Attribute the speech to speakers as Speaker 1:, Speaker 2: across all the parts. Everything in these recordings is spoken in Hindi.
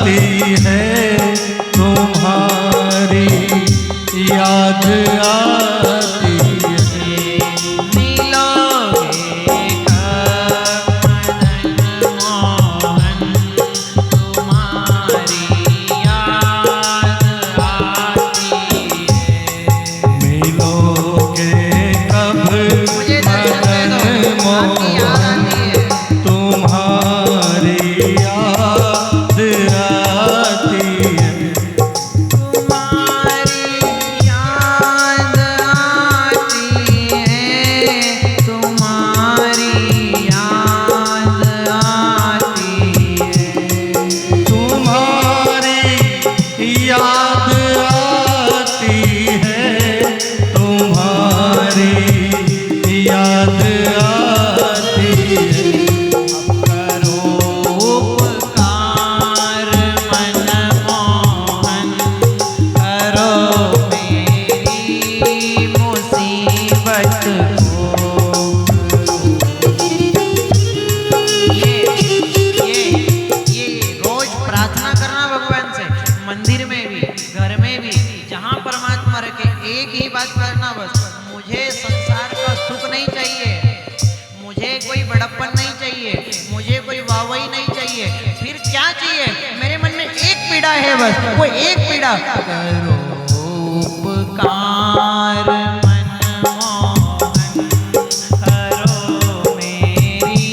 Speaker 1: आती है तुम्हारी याद आती है।
Speaker 2: मिलोगे कब मदन मोहन, तुम्हारी याद आती है।
Speaker 1: मिलोगे कब
Speaker 2: मुझे दर्शन दे दो, आपकी याद आती है।
Speaker 1: तुम्हारी याद आती है।
Speaker 2: तुम्हारी याद आती है, तुम्हारी याद आती है।
Speaker 1: तुम्हारी याद आती है, तुम्हारी याद आती है।
Speaker 2: करो उपकार मनमोहन, करो मेरी मुसीबत को। ये रोज प्रार्थना करना भगवान से, मंदिर में भी, घर में भी, जहाँ परमात्मा रखे, एक ही बात करना बस, मुझे संसार का सुख नहीं चाहिए, मुझे कोई बड़प्पन नहीं चाहिए, मुझे कोई वाहवाही नहीं चाहिए। फिर क्या चाहिए? मेरे मन में एक पीड़ा है, बस वो एक पीड़ा। करो उपकार मनमोहन, करो मेरी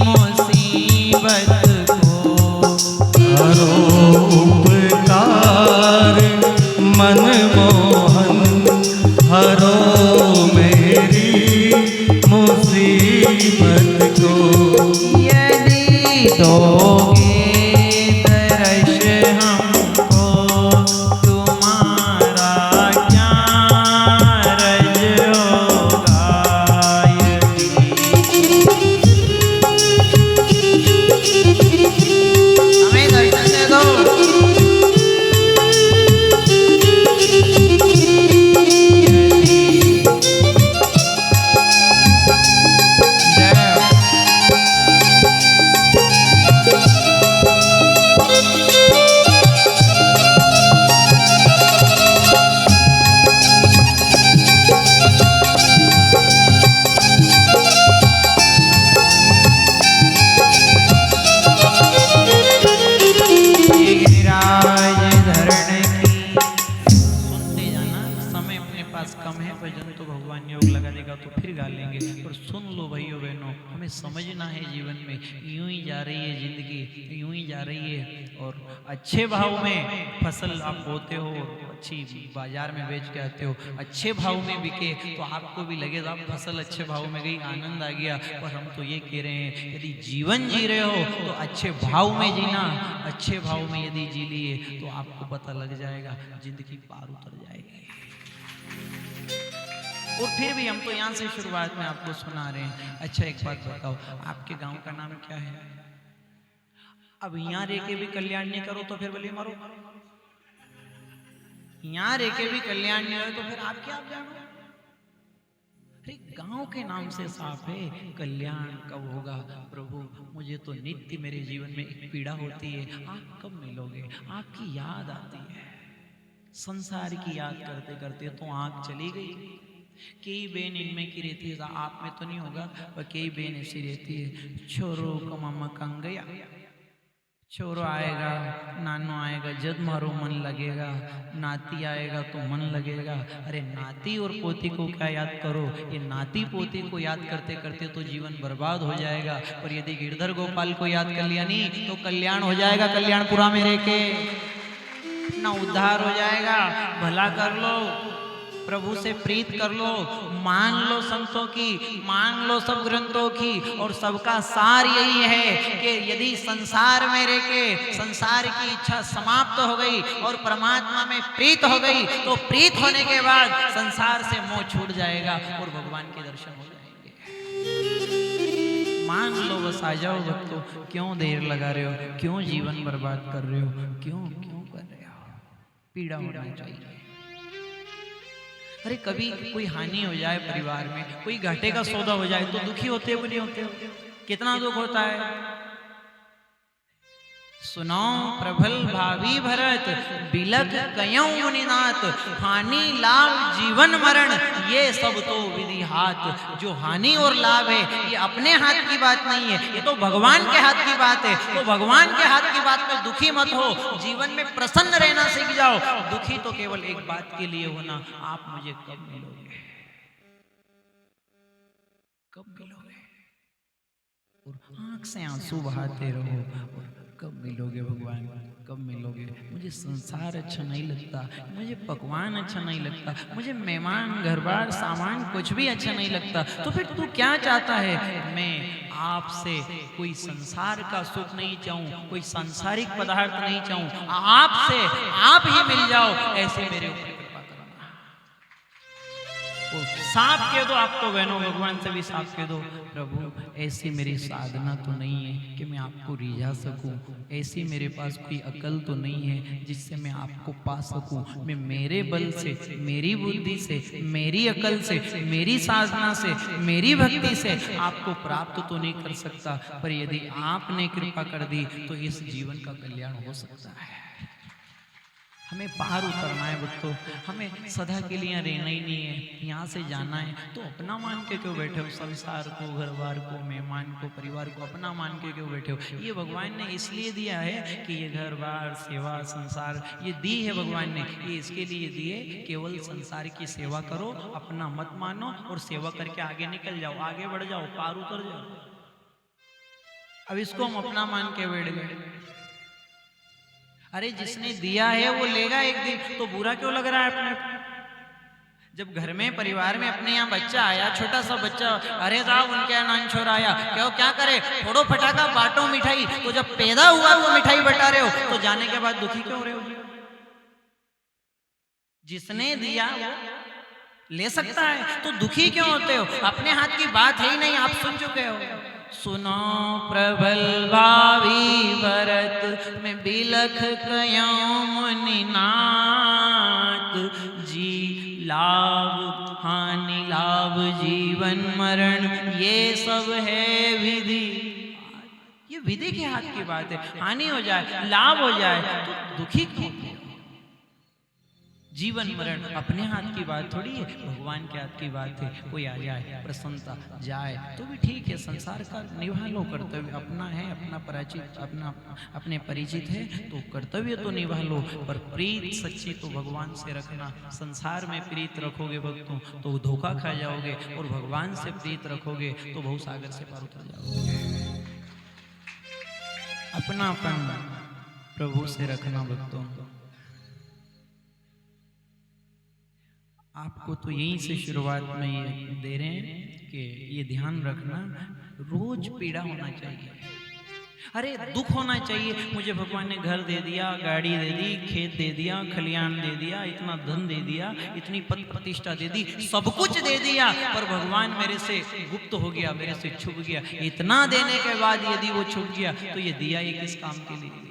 Speaker 2: मुसीबत को।
Speaker 1: करो उपकार मनमोहन, हरो मेरी मुसीबत को।
Speaker 2: यदि दोगे दर्श हमको, तुम्हारा क्या रज होगा। हमें दर्शन दे दो। समझना है जीवन में यूं ही जा रही है जिंदगी, यूं ही जा रही है। और अच्छे भाव में फसल आप बोते हो, अच्छी बाजार में बेच के आते हो, अच्छे भाव में बिके तो आपको भी लगेगा फसल अच्छे भाव में गई, आनंद आ गया। और हम तो ये कह रहे हैं, यदि जीवन जी रहे हो तो अच्छे भाव में जीना, अच्छे भाव में यदि जी लिए तो आपको पता लग जाएगा जिंदगी पार उतर जाएगी। और फिर भी हम तो यहाँ से शुरुआत में आपको सुना रहे हैं। अच्छा एक बात बताओ, आपके गांव का नाम क्या है? अब यहाँ रह के भी कल्याण नहीं करो तो फिर बोले मारो, यहाँ रह के भी कल्याण नहीं हो तो फिर आप क्या जानो। अरे गांव के नाम से साफ है, कल्याण कब होगा प्रभु? मुझे तो नित्य मेरे जीवन में एक पीड़ा होती है, आप कब मिलोगे? आपकी याद आती है, संसार की याद करते करते तो आंख चली गई। कई बेन इनमें की रहती है, आप में तो नहीं होगा, पर कई बेन ऐसी रहती है, छोरो को मामा कंग गया, छोरो आएगा, नानो आएगा, जब मारो मन लगेगा, नाती आएगा तो मन लगेगा। अरे नाती और पोती को क्या याद करो, ये नाती पोती को याद करते करते तो जीवन बर्बाद हो जाएगा। पर यदि गिरधर गोपाल को याद कर लिया नहीं तो कल्याण हो जाएगा। कल्याणपुरा में रह के ना उद्धार हो जाएगा। भला कर लो, प्रभु से प्रीत कर लो, मान लो संतों की, मान लो सब ग्रंथों की। और सबका सार यही है कि यदि संसार में रह के संसार की इच्छा समाप्त हो गई और परमात्मा में प्रीत हो गई तो प्रीत होने के बाद संसार से मोह छूट जाएगा और भगवान के दर्शन हो जाएंगे। मान लो, बस आ जाओ भक्तों। क्यों देर लगा रहे हो? क्यों जीवन बर्बाद कर रहे हो? क्यों क्यों कर रहे हो? पीड़ा होना चाहिए। अरे कभी कोई हानि हो जाए परिवार में, कोई घाटे का सौदा हो जाए तो दुखी होते हो नहीं होते हो? कितना दुख होता है। सुनो प्रबल भावी भरत, बिलख कयौ मुनिनाथ, हानि लाभ जीवन मरण ये सब तो विधि हाथ। जो हानि और लाभ है ये अपने हाथ की बात नहीं है, ये तो भगवान के हाथ की बात है। तो भगवान के हाथ की बात में दुखी मत हो, जीवन में प्रसन्न रहना सीख जाओ। दुखी तो केवल एक बात के लिए होना, आप मुझे कब मिलोगे, कब मिलोगे, और आंख से आंसू बहाते रहो, और कब मिलोगे भगवान, कब मिलोगे। मुझे संसार अच्छा नहीं लगता, मुझे पकवान अच्छा नहीं लगता, मुझे मेहमान घर बार सामान कुछ भी अच्छा नहीं लगता। तो फिर तू क्या चाहता है? मैं आपसे कोई संसार का सुख नहीं चाहूं, कोई सांसारिक पदार्थ नहीं चाहूं, आपसे आप ही मिल जाओ, ऐसे मेरे ऊपर कृपा करना। साफ कह दो, आप तो बहनों भगवान से भी साफ कह दो, प्रभु ऐसी मेरी साधना तो नहीं है कि मैं आपको रिझा सकूं, ऐसी मेरे पास कोई अकल तो नहीं है जिससे मैं आपको पा सकूं। मैं मेरे बल से, मेरी बुद्धि से, मेरी अकल से, मेरी साधना से, मेरी भक्ति से आपको प्राप्त तो नहीं कर सकता, पर यदि आपने कृपा कर दी तो इस जीवन का कल्याण हो सकता है। हमें पार उतरना है भक्तों, हमें सदा के लिए रहना ही नहीं है, यहाँ से जाना है। तो अपना मान के क्यों बैठे हो? संसार को, घर बार को, मेहमान को, परिवार को अपना मान के क्यों बैठे हो? ये भगवान ने इसलिए दिया है कि ये घर बार, सेवा, संसार ये दी है भगवान ने, ये इसके लिए दिए केवल संसार की सेवा करो, अपना मत मानो और सेवा करके आगे निकल जाओ, आगे बढ़ जाओ, पार उतर जाओ। अब इसको हम अपना मान के बैठ गए। अरे जिसने दिया है वो लेगा एक दिन, तो बुरा क्यों लग रहा है अपने? जब घर में परिवार में अपने यहाँ बच्चा आया, छोटा सा बच्चा, अरे साहब उनके यहाँ नान छोर आया, क्या करे, फोड़ो फटाका, बांटो मिठाई। तो जब पैदा हुआ वो मिठाई बटा रहे हो, तो जाने के बाद दुखी क्यों रहे हो? जिसने दिया वो ले सकता है, तो दुखी क्यों होते हो? अपने हाथ की बात है ही नहीं, आप सुन चुके हो। सुनो प्रबल भावी भरत, मैं बिलख कयौ मुनिनाथ, जी लाभ हानि लाभ जीवन मरण ये सब है विधि। ये विधि के हाथ की बात है, हानि हो जाए, लाभ हो जाए तो दुखी क्यों होते हो? जीवन मरण अपने हाथ की बात थोड़ी है, भगवान के हाथ की बात है। कोई आ जाए, प्रसन्नता जाए तो भी ठीक है, संसार का निभा लो कर्तव्य, अपना है, अपना परिचित, अपने परिचित है तो कर्तव्य तो निभा लो, पर प्रीत सच्ची तो भगवान से रखना। संसार में प्रीत रखोगे भक्तों तो धोखा खा जाओगे, और भगवान से प्रीत रखोगे तो भवसागर से पार उतर जाओगे। अपनापन प्रभु से रखना भक्तों। आपको तो यहीं से शुरुआत में ये दे रहे हैं कि ये ध्यान रखना, रोज पीड़ा होना चाहिए, अरे दुख होना चाहिए। मुझे भगवान ने घर दे दिया, गाड़ी दे दी, खेत दे दिया, खलियान दे दिया, इतना धन दे दिया, इतनी पद प्रतिष्ठा दे दी, सब कुछ दे दिया, पर भगवान मेरे से गुप्त हो गया, मेरे से छुप गया। इतना देने के बाद यदि वो छुप गया तो ये दिया ये किस काम के लिए दिया?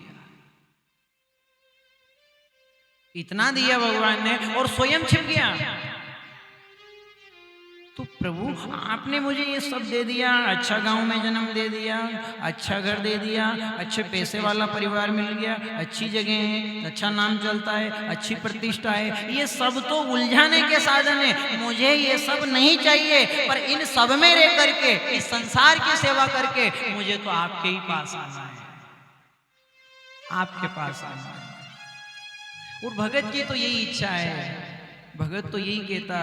Speaker 2: इतना दिया भगवान ने और स्वयं छिप गया। तो प्रभु आपने मुझे ये सब दे दिया, अच्छा गांव में जन्म दे दिया, अच्छा घर दे दिया, अच्छे पैसे वाला परिवार मिल गया, अच्छी जगह है, अच्छा नाम चलता है, अच्छी प्रतिष्ठा है, ये सब तो उलझाने के साधन है, मुझे ये सब नहीं चाहिए। पर इन सब में रह करके, इस संसार की सेवा करके मुझे तो आपके ही पास आना है, आपके पास आना है। और भगत की तो यही इच्छा है, भगत तो यही कहता,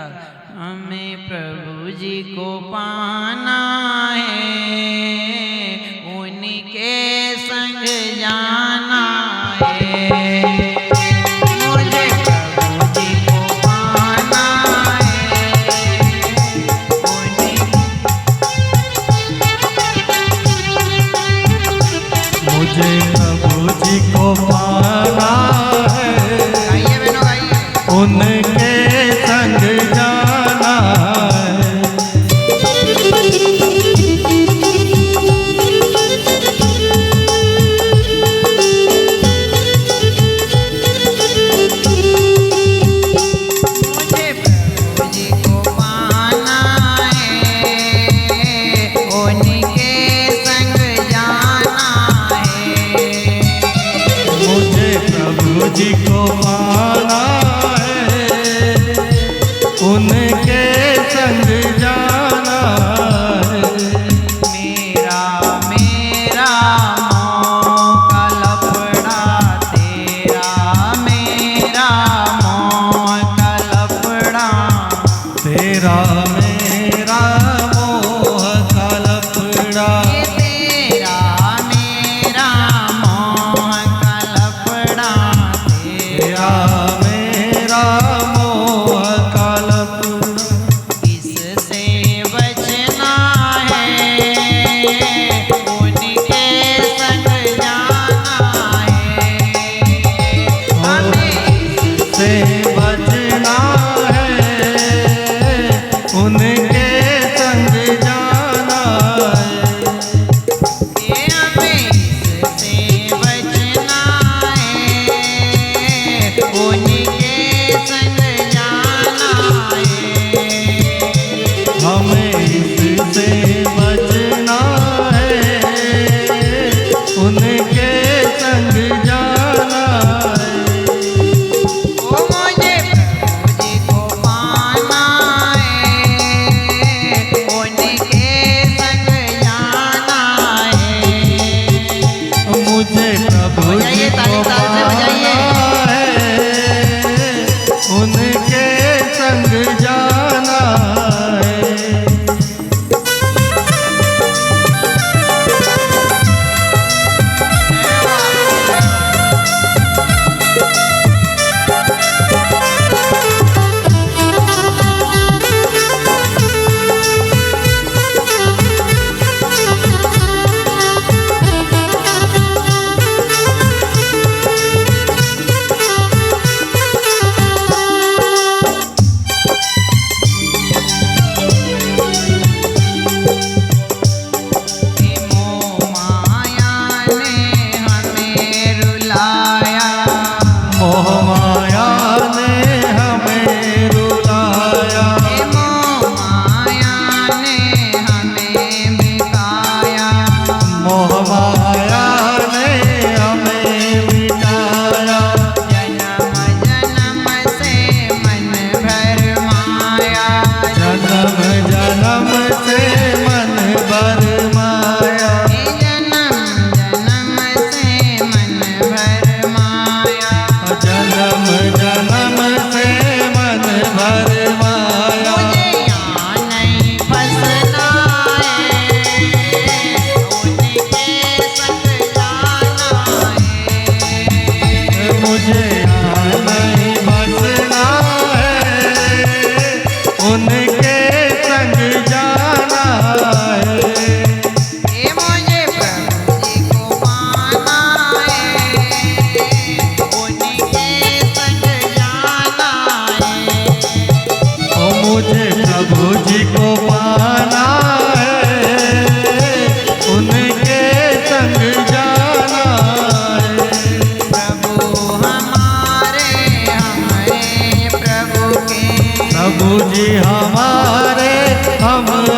Speaker 2: हमें प्रभु जी को पाना है, उनके संग जाना है, मुझे प्रभु जी को पाना है,
Speaker 1: मुझे प्रभु जी को पाना है, उनके संग जाना है।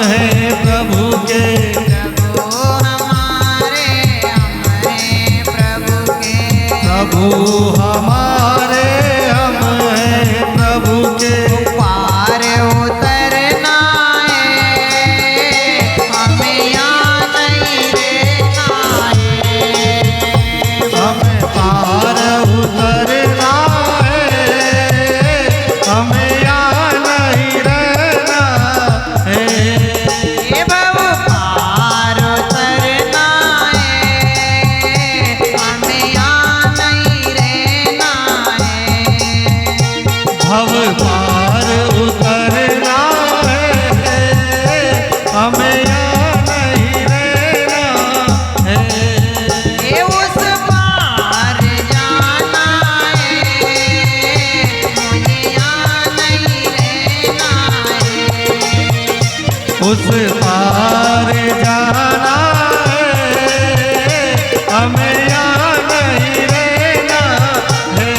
Speaker 1: हैं प्रभु के,
Speaker 2: प्रभु हमारे हम हैं प्रभु के,
Speaker 1: प्रभु हमारे हम हैं प्रभु के।
Speaker 2: पार उतरना है हमें यहाँ नहीं रहना है,
Speaker 1: हमें पार उतरना है, हमें यहाँ नहीं रहना है।
Speaker 2: ये बाबू पार उतरना है हमें यहाँ नहीं रहना है,
Speaker 1: भव पार उतरना है, हमें यहाँ नहीं रहना है।
Speaker 2: ये उस पार जाना है मुझे यहाँ नहीं रहना है,
Speaker 1: उस पार जाना है, हमें यहाँ नहीं रहना है।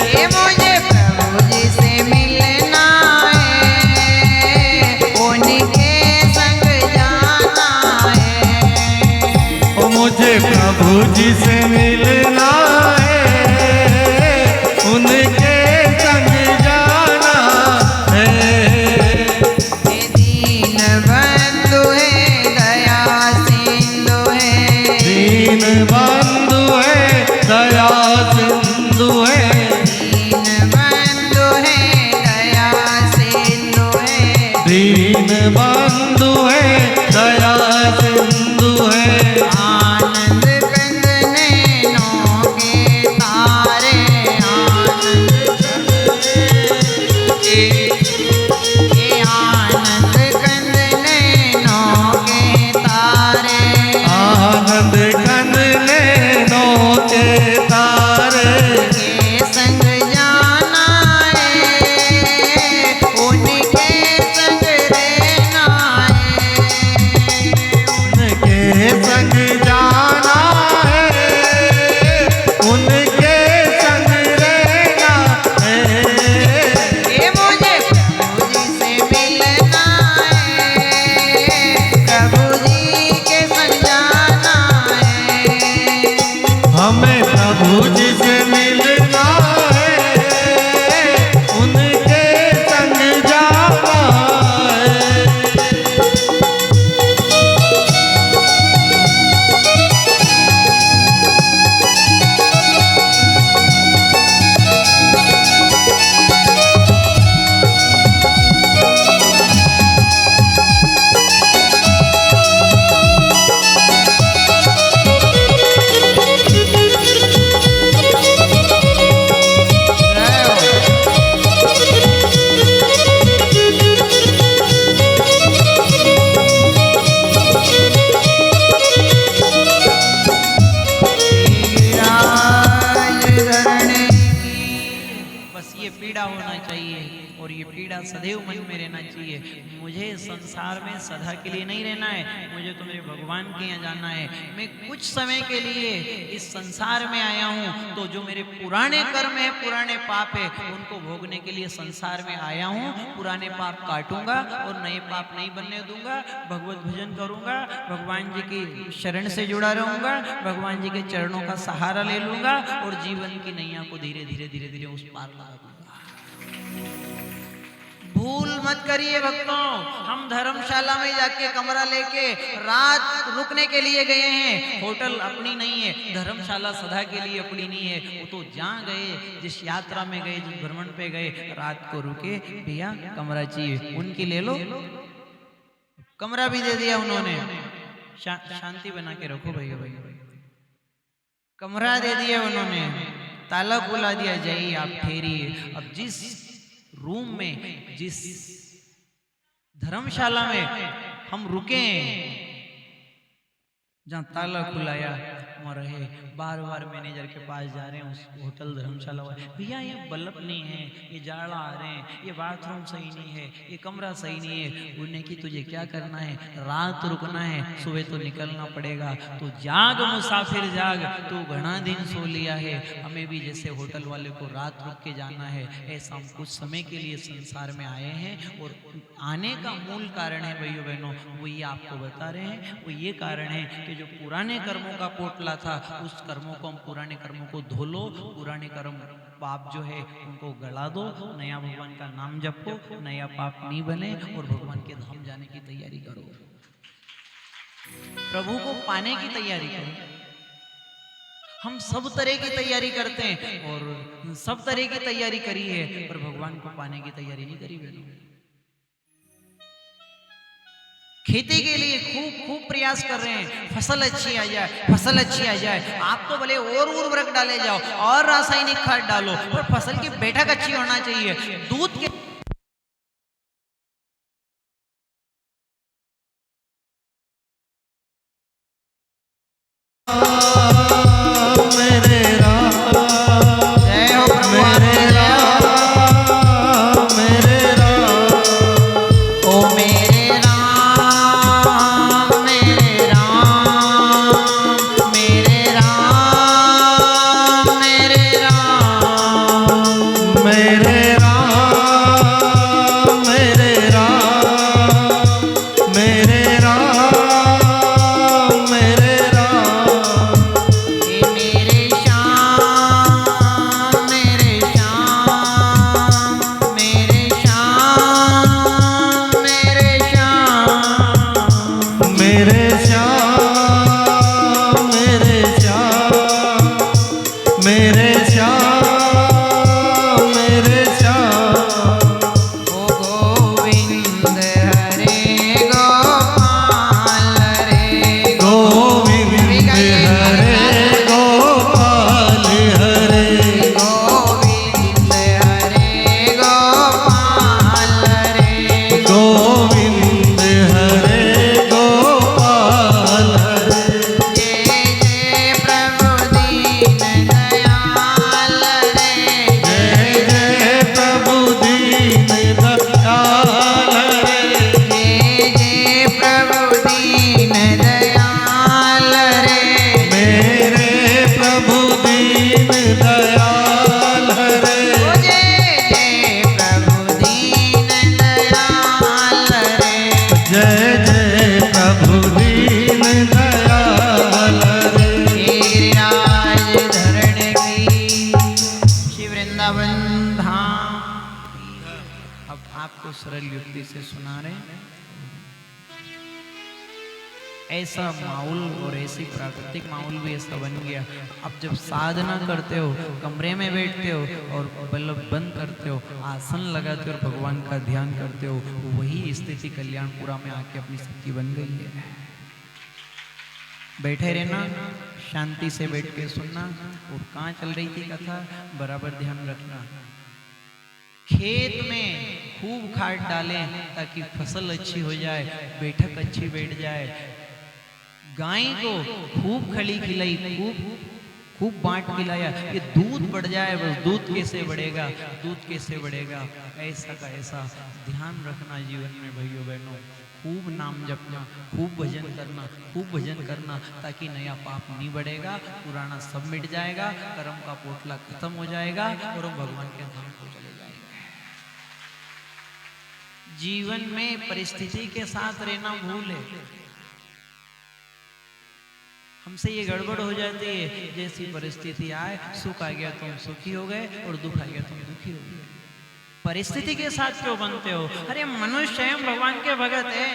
Speaker 2: ये मुझे प्रभु जी से मिलना है उनके संग जाना है,
Speaker 1: ओ मुझे प्रभु जी से मिलना है, उनके संग जाना है।
Speaker 2: ये दीन बंधु है दया सिंधु है,
Speaker 1: दीन बंधु है दया सिंधु है,
Speaker 2: दीन बंधु है दया सिंधु है,
Speaker 1: दीन बंधु है दया सिंधु है।
Speaker 2: आनंद कंद नैनों के तारे, आनंद ये आनंद कंद नैनों के तारे,
Speaker 1: आनंद कंद नैनों के तारे,
Speaker 2: के संग जाना है उनके संग रहना है,
Speaker 1: उनके संग जाना है, उनके संग रहना है।
Speaker 2: ये मुझे प्रभु जी से मिलना है प्रभु जी के संग जाना है,
Speaker 1: हमें प्रभु जी से मिलना है, उनके संग जाना है।
Speaker 2: बस ये पीड़ा होना चाहिए और ये पीड़ा सदैव मन में रहना चाहिए। मुझे संसार में सदा के लिए नहीं रहना है, मुझे तो मेरे भगवान के यहाँ जाना है। मैं कुछ समय के लिए इस संसार में आया हूँ, तो जो मेरे पुराने कर्म है, पुराने पाप है, उनको भोगने के लिए संसार में आया हूँ। पुराने पाप काटूंगा और नए पाप नहीं बनने दूंगा। भगवत भजन करूंगा, भगवान जी की शरण से जुड़ा रहूंगा, भगवान जी के चरणों का सहारा ले लूंगा और जीवन की नैया को धीरे धीरे धीरे धीरे उस पार लगा दूंगा। भूल मत करिए भक्तों, हम धर्मशाला में जाके कमरा लेके रात रुकने के लिए गए हैं। होटल अपनी नहीं है, धर्मशाला सदा के लिए अपनी नहीं है। वो तो जहाँ गए, जिस यात्रा में गए, जिस भ्रमण पे गए, रात को रुके, भैया कमरा चाहिए, उनकी ले लो। कमरा भी दे दिया उन्होंने। शांति बना के रखो भैया भैया। कमरा दे दिया उन्होंने, ताला खुला दिया, जाइए आप ठहरिए। अब जिस रूम में, जिस धर्मशाला में हम रुके, जहां ताला खुलाया, वहाँ रहे। बार बार मैनेजर के पास जा रहे हैं, उस होटल धर्मशाला वाले, भैया ये बल्ब नहीं है, ये जाड़ा आ रहे हैं, ये बाथरूम सही नहीं है, ये कमरा सही नहीं है। उन्हें कि तुझे क्या करना है, रात रुकना है, सुबह तो निकलना पड़ेगा। तो जाग मुसाफिर जाग, तू घना दिन सो लिया है। हमें भी जैसे होटल वाले को रात रुक के जाना है, ऐसा हम कुछ समय के लिए संसार में आए हैं। और आने का मूल कारण है भाइयों बहनों, वो ये आपको बता रहे हैं, वो ये कारण है कि जो पुराने कर्मों का पोटला था, उस कर्मों को हम पुराने कर्मों को धो लो, पुराने कर्म पाप जो है उनको गला दो, नया भगवान का नाम जपो, नया पाप नहीं बने और भगवान के धाम जाने की तैयारी करो, प्रभु को पाने की तैयारी करो। हम सब तरह की तैयारी करते हैं और सब तरह की तैयारी करी है, पर भगवान को पाने की तैयारी नहीं करी बहनों। खेती के लिए खूब खूब प्रयास कर रहे हैं, फसल अच्छी आ जाए, फसल अच्छी आ जाए। आप तो भले और उर्वरक डाले जाओ और रासायनिक खाद डालो, पर फसल की बैठक अच्छी होना चाहिए। दूध के
Speaker 1: मेरे राम,
Speaker 2: जय हो प्रभु,
Speaker 1: मेरे राम, मेरे राम,
Speaker 2: ओ मेरे राम, मेरे राम, मेरे राम, मेरे राम,
Speaker 1: मेरे राम, मेरे राम, मेरे राम, मेरे राम,
Speaker 2: हे मेरे श्याम, मेरे श्याम, मेरे श्याम, मेरे श्याम,
Speaker 1: मेरे श्याम, मेरे श्याम, मेरे श्याम, मेरे श्याम,
Speaker 2: ओ गोविंद हरे गोपाल रे
Speaker 1: गोविंद हरे गोपाल हरे,
Speaker 2: गोविंद हरे गोपाल रे
Speaker 1: गोविंद हरे गोपाल हरे,
Speaker 2: जय जय प्रभु दीन दयाल रे,
Speaker 1: जय जय प्रभु दीन दयाल रे,
Speaker 2: जय जय प्रभु दीन दयाल रे,
Speaker 1: मेरे प्रभु दीन दयाल हरे,
Speaker 2: ओ जय जय प्रभु दीन दयाल रे।
Speaker 1: जय जय प्रभु दीन दयाल हरे,
Speaker 2: गिरिराज धरण की श्री वृंदावन धाम। अब आपको सरल युक्ति से सुना रहे हैं। ऐसा माहौल और ऐसी प्राकृतिक माहौल भी ऐसा बन गया। अब जब साधना करते हो, कमरे में बैठते हो और बल्ब बंद करते हो, आसन लगाते हो और भगवान का ध्यान करते हो, वही स्थिति कल्याणपुरा में आके अपनी स्थिति बन गई है। बैठे रहना, शांति से बैठ के सुनना। और कहाँ चल रही थी कथा, बराबर ध्यान रखना। खेत में खूब खाद डालें ताकि फसल अच्छी हो जाए, बैठक अच्छी बैठ जाए। गाय को खूब खली खिलाई, खूब बांट खिलाया, ये दूध बढ़ जाए। बस दूध कैसे बढ़ेगा, दूध कैसे बढ़ेगा, ऐसा का ऐसा ध्यान रखना जीवन में भाइयों बहनों। खूब नाम जपना, खूब भजन करना ताकि नया पाप नहीं बढ़ेगा, पुराना सब मिट जाएगा, कर्म का पोटला खत्म हो जाएगा और हम भगवान के धाम को चले जाएंगे। जीवन में परिस्थिति के साथ रहना भूल है। हमसे ये गड़बड़ हो जाती है, जैसी परिस्थिति आए, सुख आ गया तुम सुखी हो गए और दुख आ गया तुम दुखी हो गए। परिस्थिति के साथ क्यों बनते हो? अरे मनुष्य स्वयं भगवान के भगत है।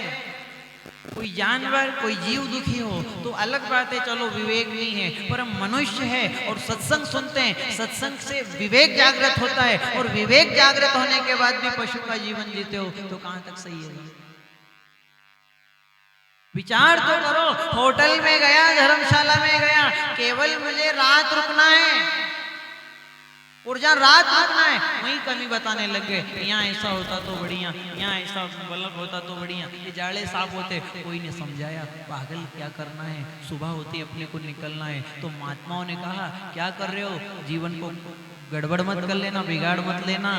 Speaker 2: कोई जानवर, कोई जीव दुखी हो तो अलग बात है, चलो विवेक नहीं है, पर हम मनुष्य है और सत्संग सुनते हैं, सत्संग से विवेक जागृत होता है और विवेक जागृत होने के बाद भी पशु का जीवन जीते हो तो कहां तक सही है? विचार तो करो। होटल में गया, धर्मशाला में गया, केवल मुझे रात रुकना है, और जहाँ रात रुकना है वहीं कमी बताने लग गए, यहाँ ऐसा होता तो बढ़िया, यहाँ ऐसा बल्ब होता तो बढ़िया, ये जाड़े साफ होते। कोई ने समझाया पागल क्या करना है, सुबह होती अपने को निकलना है। तो महात्माओं ने कहा क्या कर रहे हो, जीवन को गड़बड़ मत कर लेना, बिगाड़ मत लेना।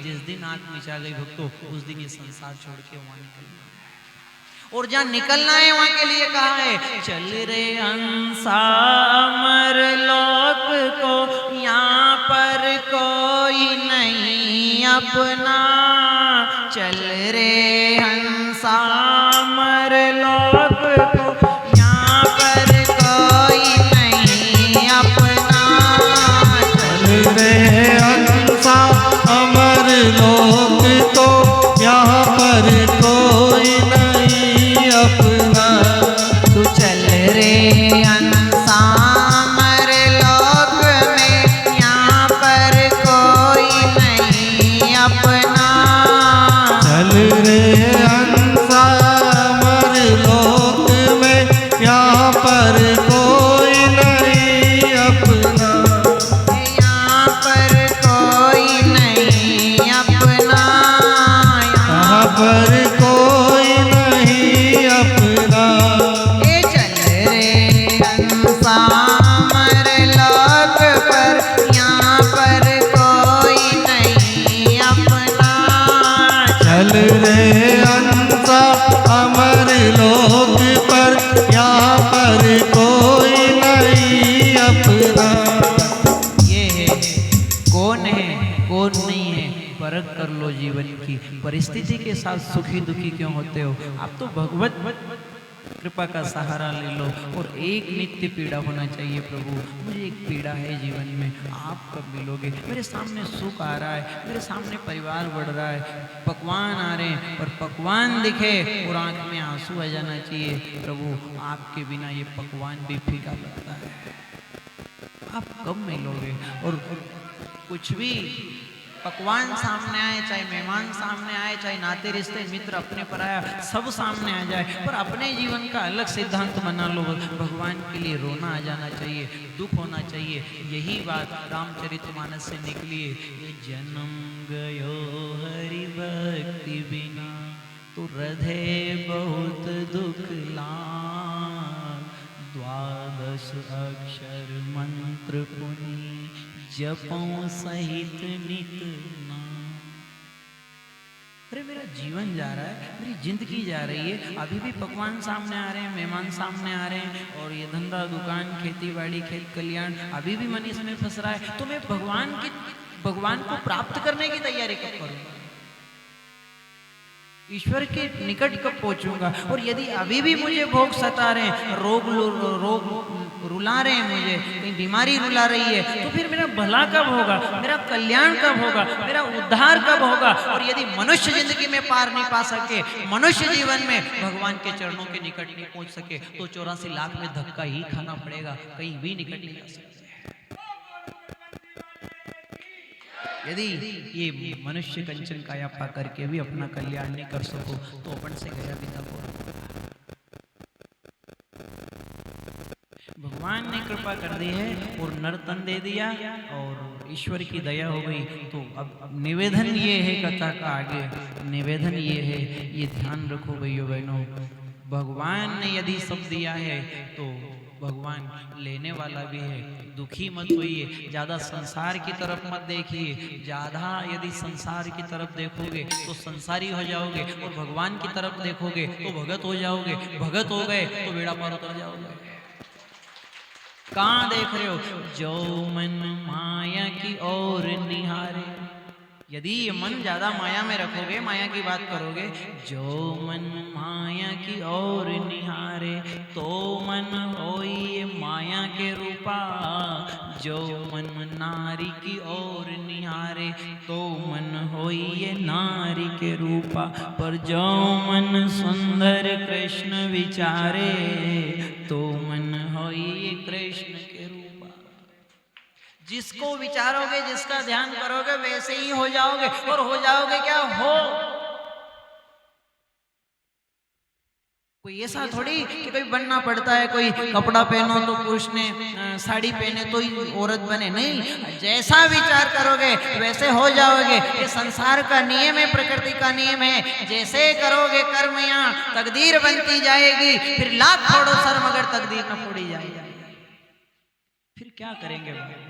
Speaker 2: जिस दिन आंख मिचा गई भक्तों उस दिन ये संसार छोड़ के वहां निकलना, और जहाँ निकलना है वहां के लिए कहा है चल रे हंसा अमर लोक को, यहाँ पर कोई नहीं अपना। चल रे हंसा अमर लोक को, यहाँ पर कोई नहीं अपना।
Speaker 1: चल रे हंसा अमर लोक को, यहाँ पर कोई नहीं अपना।
Speaker 2: तू चल रे हंसा अमर लोक में, यहाँ पर कोई नहीं अपना।
Speaker 1: चल रे हंसा अमर लोक में, यहाँ पर कोई नहीं अपना।
Speaker 2: यहाँ पर कोई नहीं अपना,
Speaker 1: यहाँ पर कोई नहीं अपना।
Speaker 2: चल रे हंसा अमर लोक पर, यहाँ पर कोई नहीं अपना।
Speaker 1: चल रे हंसा अमर लोक पर, यहाँ पर कोई नहीं अपना।
Speaker 2: ये है कौन नहीं है, परख कर लो जीवन की। परिस्थिति के साथ सुखी दुखी क्यों होते हो, आप तो भगवत कृपा का सहारा ले लो। और एक नित्य पीड़ा होना चाहिए, प्रभु मुझे एक पीड़ा है जीवन में, आप कब मिलोगे। मेरे सामने सुख आ रहा है, मेरे सामने परिवार बढ़ रहा है, पकवान आ रहे हैं, और पकवान दिखे और आंख में आंसू आ जाना चाहिए। प्रभु आपके बिना ये पकवान भी फीका लगता है, आप कब मिलोगे। और कुछ भी पकवान सामने आए, चाहे मेहमान सामने आए, चाहे नाते रिश्ते मित्र अपने पराया सब सामने आ जाए, पर अपने जीवन का अलग सिद्धांत बना लो। भगवान के लिए रोना आ जाना चाहिए, दुख होना चाहिए। यही बात रामचरितमानस से निकली है, ये जन्म गयो हरि भक्ति बिना, तो हृदय बहुत दुख लाग। द्वादश अक्षर मंत्र पुनि, जपों सहित नित नाम। अरे मेरा जीवन जा रहा है, मेरी जिंदगी जा रही है, अभी भी पकवान सामने आ रहे हैं, मेहमान सामने आ रहे हैं, और ये धंधा दुकान खेती बाड़ी खेत कल्याण अभी भी मन इसमें फंस रहा है। तो मैं भगवान को प्राप्त करने की तैयारी कब करूंगा, ईश्वर के निकट कब पहुंचूंगा। और यदि अभी भी मुझे भोग सता रहे हैं, रोग रुला रहे हैं, मुझे कहीं बीमारी रुला रही है, तो फिर मेरा भला कब होगा, मेरा कल्याण कब होगा, मेरा उद्धार कब होगा। और यदि मनुष्य जिंदगी में पार नहीं पा सके, मनुष्य जीवन में भगवान के चरणों के निकट नहीं पहुंच सके, तो 84 लाख में धक्का ही खाना पड़ेगा, कहीं भी निकट नहीं जा सकते। यदि ये मनुष्य कंचन काया पा करके भी अपना कल्याण नहीं कर सको, तो अपन से गया बिता को। भगवान ने कृपा कर दी है और नर्तन दे दिया और ईश्वर की दया हो गई। तो अब निवेदन ये है कथा का आगे, निवेदन ये है, ये ध्यान रखो भाइयों बहनों, भगवान ने यदि सब दिया है तो भगवान लेने वाला भी है। दुखी मत होइए, ज्यादा संसार की तरफ मत देखिए, ज्यादा यदि संसार की तरफ देखोगे तो संसारी हो जाओगे, और भगवान की तरफ देखोगे तो भगत हो जाओगे। भगत हो गए तो बेड़ा पार उतर जाओगे। कहाँ देख रहे हो, जो मन माया की ओर निहारे, यदि ये मन ज्यादा माया में रखोगे, माया की बात करोगे, जो मन माया की ओर निहारे, तो मन होई ये माया के रूपा। जो मन नारी की ओर निहारे, तो मन होई ये नारी के रूपा। पर जो मन सुंदर कृष्ण विचारे, तो मन होई ये कृष्ण के रूपा। जिसको विचारोगे, जिसका ध्यान करोगे, वैसे ही हो जाओगे। और हो जाओगे क्या, हो कोई ऐसा थोड़ी कि कोई बनना पड़ता है, कोई कपड़ा पहनो तो पुरुष ने साड़ी पहने तो ही औरत बने, नहीं, जैसा विचार करोगे वैसे हो जाओगे। ये संसार का नियम है, प्रकृति का नियम है। जैसे करोगे कर्म यहाँ तकदीर बनती जाएगी। फिर लाख फोड़ो सर मगर तकदीर न फोड़ी जाएगी। फिर क्या करेंगे भाई?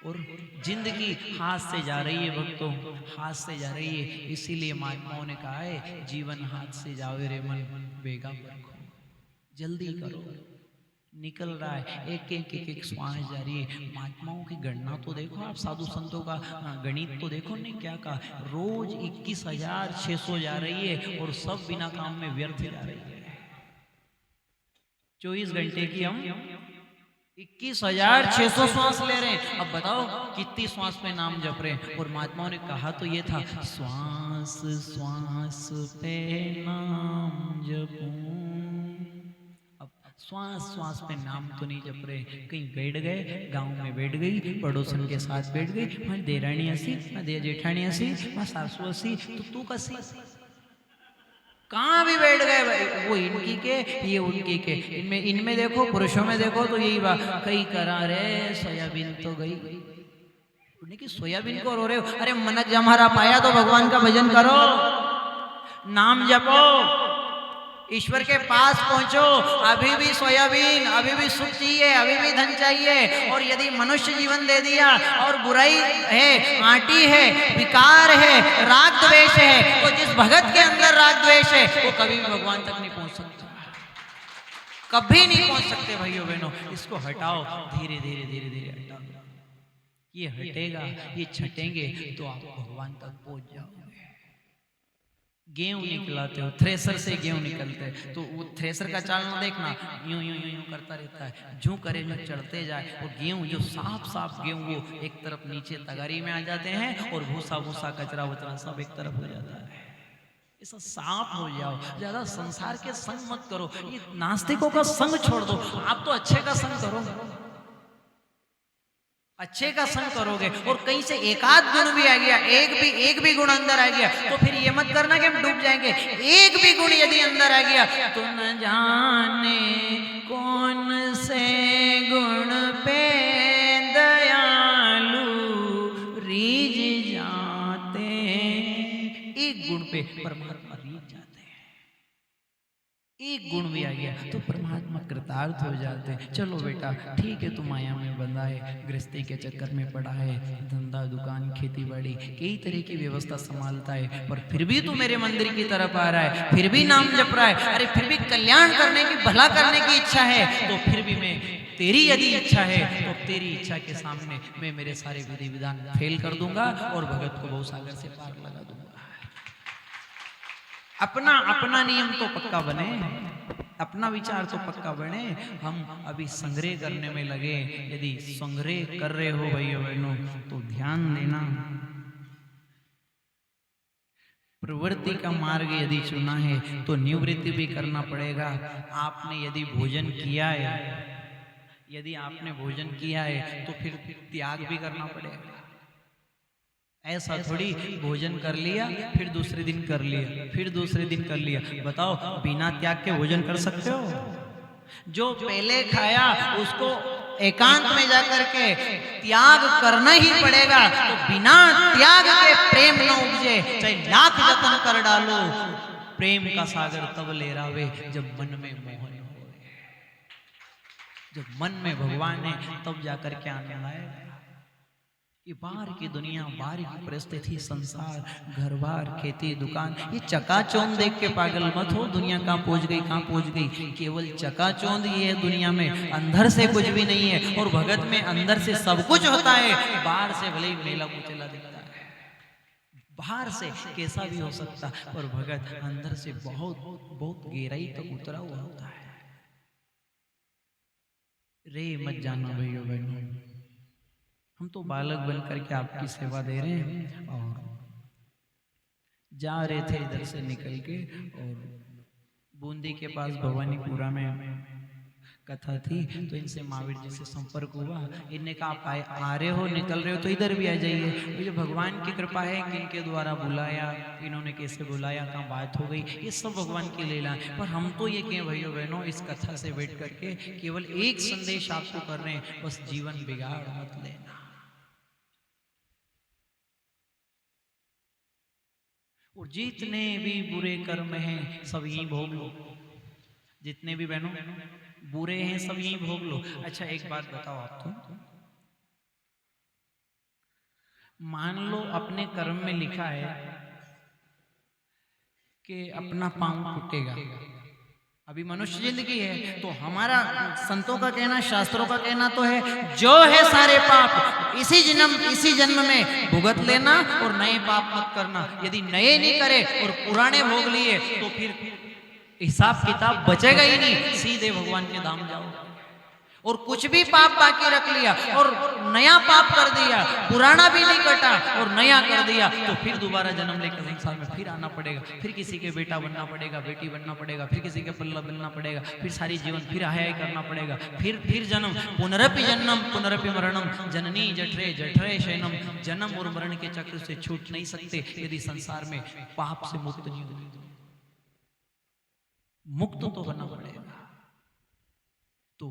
Speaker 2: और जिंदगी हाथ से जा रही है भक्तों, हाथ से जा रही है। इसीलिए महात्माओं ने कहा है जीवन हाथ से जावे रे मन बेगा परखो, जल्दी करो, निकल रहा है, एक एक एक एक श्वास जा रही है। महात्माओं की गणना तो देखो आप, साधु संतों का गणित तो देखो, नहीं क्या कहा, रोज 21,600 जा रही है और सब बिना काम में व्यर्थ जा रही है। 24 घंटे की हम 21,600 श्वास ले रहे हैं। अब बताओ कितनी श्वास पे नाम जप रहे हैं। और महात्माओं ने कहा तो ये था, श्वास श्वास पे नाम जपूं। अब श्वास श्वास पे नाम तो नहीं जप रहे, कहीं बैठ गए, गांव में बैठ गई, पड़ोसन के साथ बैठ गई, मैं देरानी हसी, मैं दे जेठानी हसी, मैं सासू हसी, तो तू कसी, कहाँ भी बैठ गए भाई। वो इनकी के, ये उनकी के। इनमें देखो, पुरुषों में देखो तो यही बात, कई करा रे सोयाबीन तो गई, उनकी सोयाबीन को रो रहे हो। अरे मन जमहरा पाया तो भगवान का भजन करो, नाम जपो, ईश्वर के पास पहुंचो। अभी भी सोयाबीन, अभी भी सुख चाहिए, अभी भी धन चाहिए। और यदि मनुष्य जीवन दे दिया और बुराई है, आंटी है, विकार है, राग द्वेष है, तो जिस भगत के अंदर राग द्वेष है वो कभी भी भगवान तक नहीं पहुंच सकता, कभी नहीं पहुंच सकते भाइयों बहनों। इसको हटाओ, धीरे धीरे धीरे धीरे हटाओ। ये हटेगा, ये छटेंगे तो आप भगवान तक पहुंच जाओगे। गेहूं निकलाते हो, थ्रेसर से गेहूं निकलते हैं, तो वो थ्रेसर का चालना देखना, यूं यूं यूं यूं करता रहता है, जो करे जो चढ़ते जाए। और गेहूं जो साफ साफ गेहूं वो एक तरफ नीचे तगारी में आ जाते हैं, और भूसा भूसा कचरा वचरा सब एक तरफ हो जाता है। ऐसा साफ हो जाओ, ज्यादा संसार के संग मत करो। ये नास्तिकों का संग छोड़ दो, आप तो अच्छे का संग करो, अच्छे का संग करोगे। और कहीं से एकाध गुण भी आ गया, एक भी गुण अंदर आ गया, तो फिर ये मत करना कि हम डूब जाएंगे। एक भी गुण यदि अंदर आ गया तो न जाने कौन से गुण पे दयालु रीझ जाते। एक गुण पे परमात्मा रीझ जाते हैं, एक गुण भी आ गया तो परमात्मा कृतार्थ हो जाते हैं। चलो बेटा ठीक है, तू माया में बंधा है, गृहस्थी के चक्कर में पड़ा है, धंधा दुकान खेती बाड़ी कई तरह की व्यवस्था संभालता है, पर फिर भी तू मेरे मंदिर की तरफ आ रहा है, फिर भी नाम जप रहा है। अरे फिर भी कल्याण करने की, भला करने की इच्छा है, तो फिर भी मैं, तेरी यदि इच्छा है तो तेरी इच्छा के सामने मैं मेरे सारे विधि विधान फेल कर दूंगा और भगत को भवसागर से पार लगा दूंगा। अपना अपना नियम तो पक्का बने, अपना विचार तो पक्का बने। हम अभी संग्रह करने में लगे। यदि संग्रह कर रहे हो भाइयों बहनों तो ध्यान देना, प्रवृत्ति का मार्ग यदि चुना है तो निवृत्ति भी करना पड़ेगा। आपने यदि भोजन किया है, यदि आपने भोजन किया है तो फिर त्याग भी करना पड़ेगा। ऐसा थोड़ी भोजन कर लिया फिर दूसरे दिन कर लिया, फिर दूसरे दिन कर लिया। बताओ बिना त्याग के भोजन कर सकते हो? जो पहले खाया उसको एकांत में जाकर के त्याग करना ही पड़ेगा। तो बिना त्याग के प्रेम न उपजे, चाहे लाख जतन कर डालो, प्रेम का सागर तब लहरावे जब मन में मोहन हो। जब मन में भगवान है तब जाकर के आनंद आएगा। ये बाहर की दुनिया, बाहर की परिस्थिति, संसार, घर बार, खेती दुकान, ये चकाचौंध देख के पागल मत हो। दुनिया कहाँ पहुंच गई, कहाँ पहुंच गई, केवल चकाचौंध ये है दुनिया में, अंदर से कुछ भी नहीं है। और भगत में अंदर से सब कुछ होता है, बाहर से भले ही मेला कुचेला दिखता है, बाहर से कैसा भी हो सकता, और भगत अंदर से बहुत बहुत गहराई तक उतरा हुआ होता है। रे मत जाना भैया बहनों, हम तो बालक बन करके आपकी सेवा दे रहे हैं। और जा रहे थे इधर से निकल के, और बूंदी के पास भवानीपुरा में कथा थी। तो इनसे महावीर जी से संपर्क हुआ। इनने कहा आप आ रहे हो, निकल रहे हो तो इधर भी आ जाइए। तो ये भगवान की कृपा है कि इनके द्वारा बुलाया, इन्होंने कैसे बुलाया, कहाँ बात हो गई, ये सब भगवान की लीला है। पर हम तो ये कहें भाइयों बहनों, इस कथा से बैठ करके केवल एक संदेश आपको कर रहे हैं, बस जीवन बिगाड़ मत लेना। और जितने भी बुरे कर्म हैं सब यहीं भोग लो। जितने भी बहनों बुरे हैं सब यहीं भोग लो। अच्छा एक बात बताओ आप, तो मान लो अपने कर्म में लिखा है कि अपना पांव टूटेगा, अभी मनुष्य जिंदगी है, तो हमारा संतों का कहना, शास्त्रों का कहना तो है जो है सारे पाप इसी जन्म में भुगत लेना और नए पाप मत करना। यदि नए नहीं करे और पुराने भोग लिए तो फिर हिसाब किताब बचेगा ही नहीं, सीधे भगवान के धाम जाओ। और कुछ भी पाप बाकी रख लिया और नया पाप कर दिया, पुराना भी नहीं कटा और नया कर दिया, तो फिर दोबारा जन्म लेकर संसार में फिर आना पड़ेगा। फिर किसी के बेटा बनना पड़ेगा, बेटी बनना पड़ेगा, फिर किसी के पल्ला बनना पड़ेगा, फिर सारी जीवन फिर आया करना पड़ेगा, फिर जन्म, पुनरपि जन्म पुनरपि मरणम, जननी जठरे जठरे शयनम। जन्म और मरण के चक्र से छूट नहीं सकते यदि संसार में पाप से मुक्त नहीं हुए। मुक्त तो बनना पड़ेगा। तो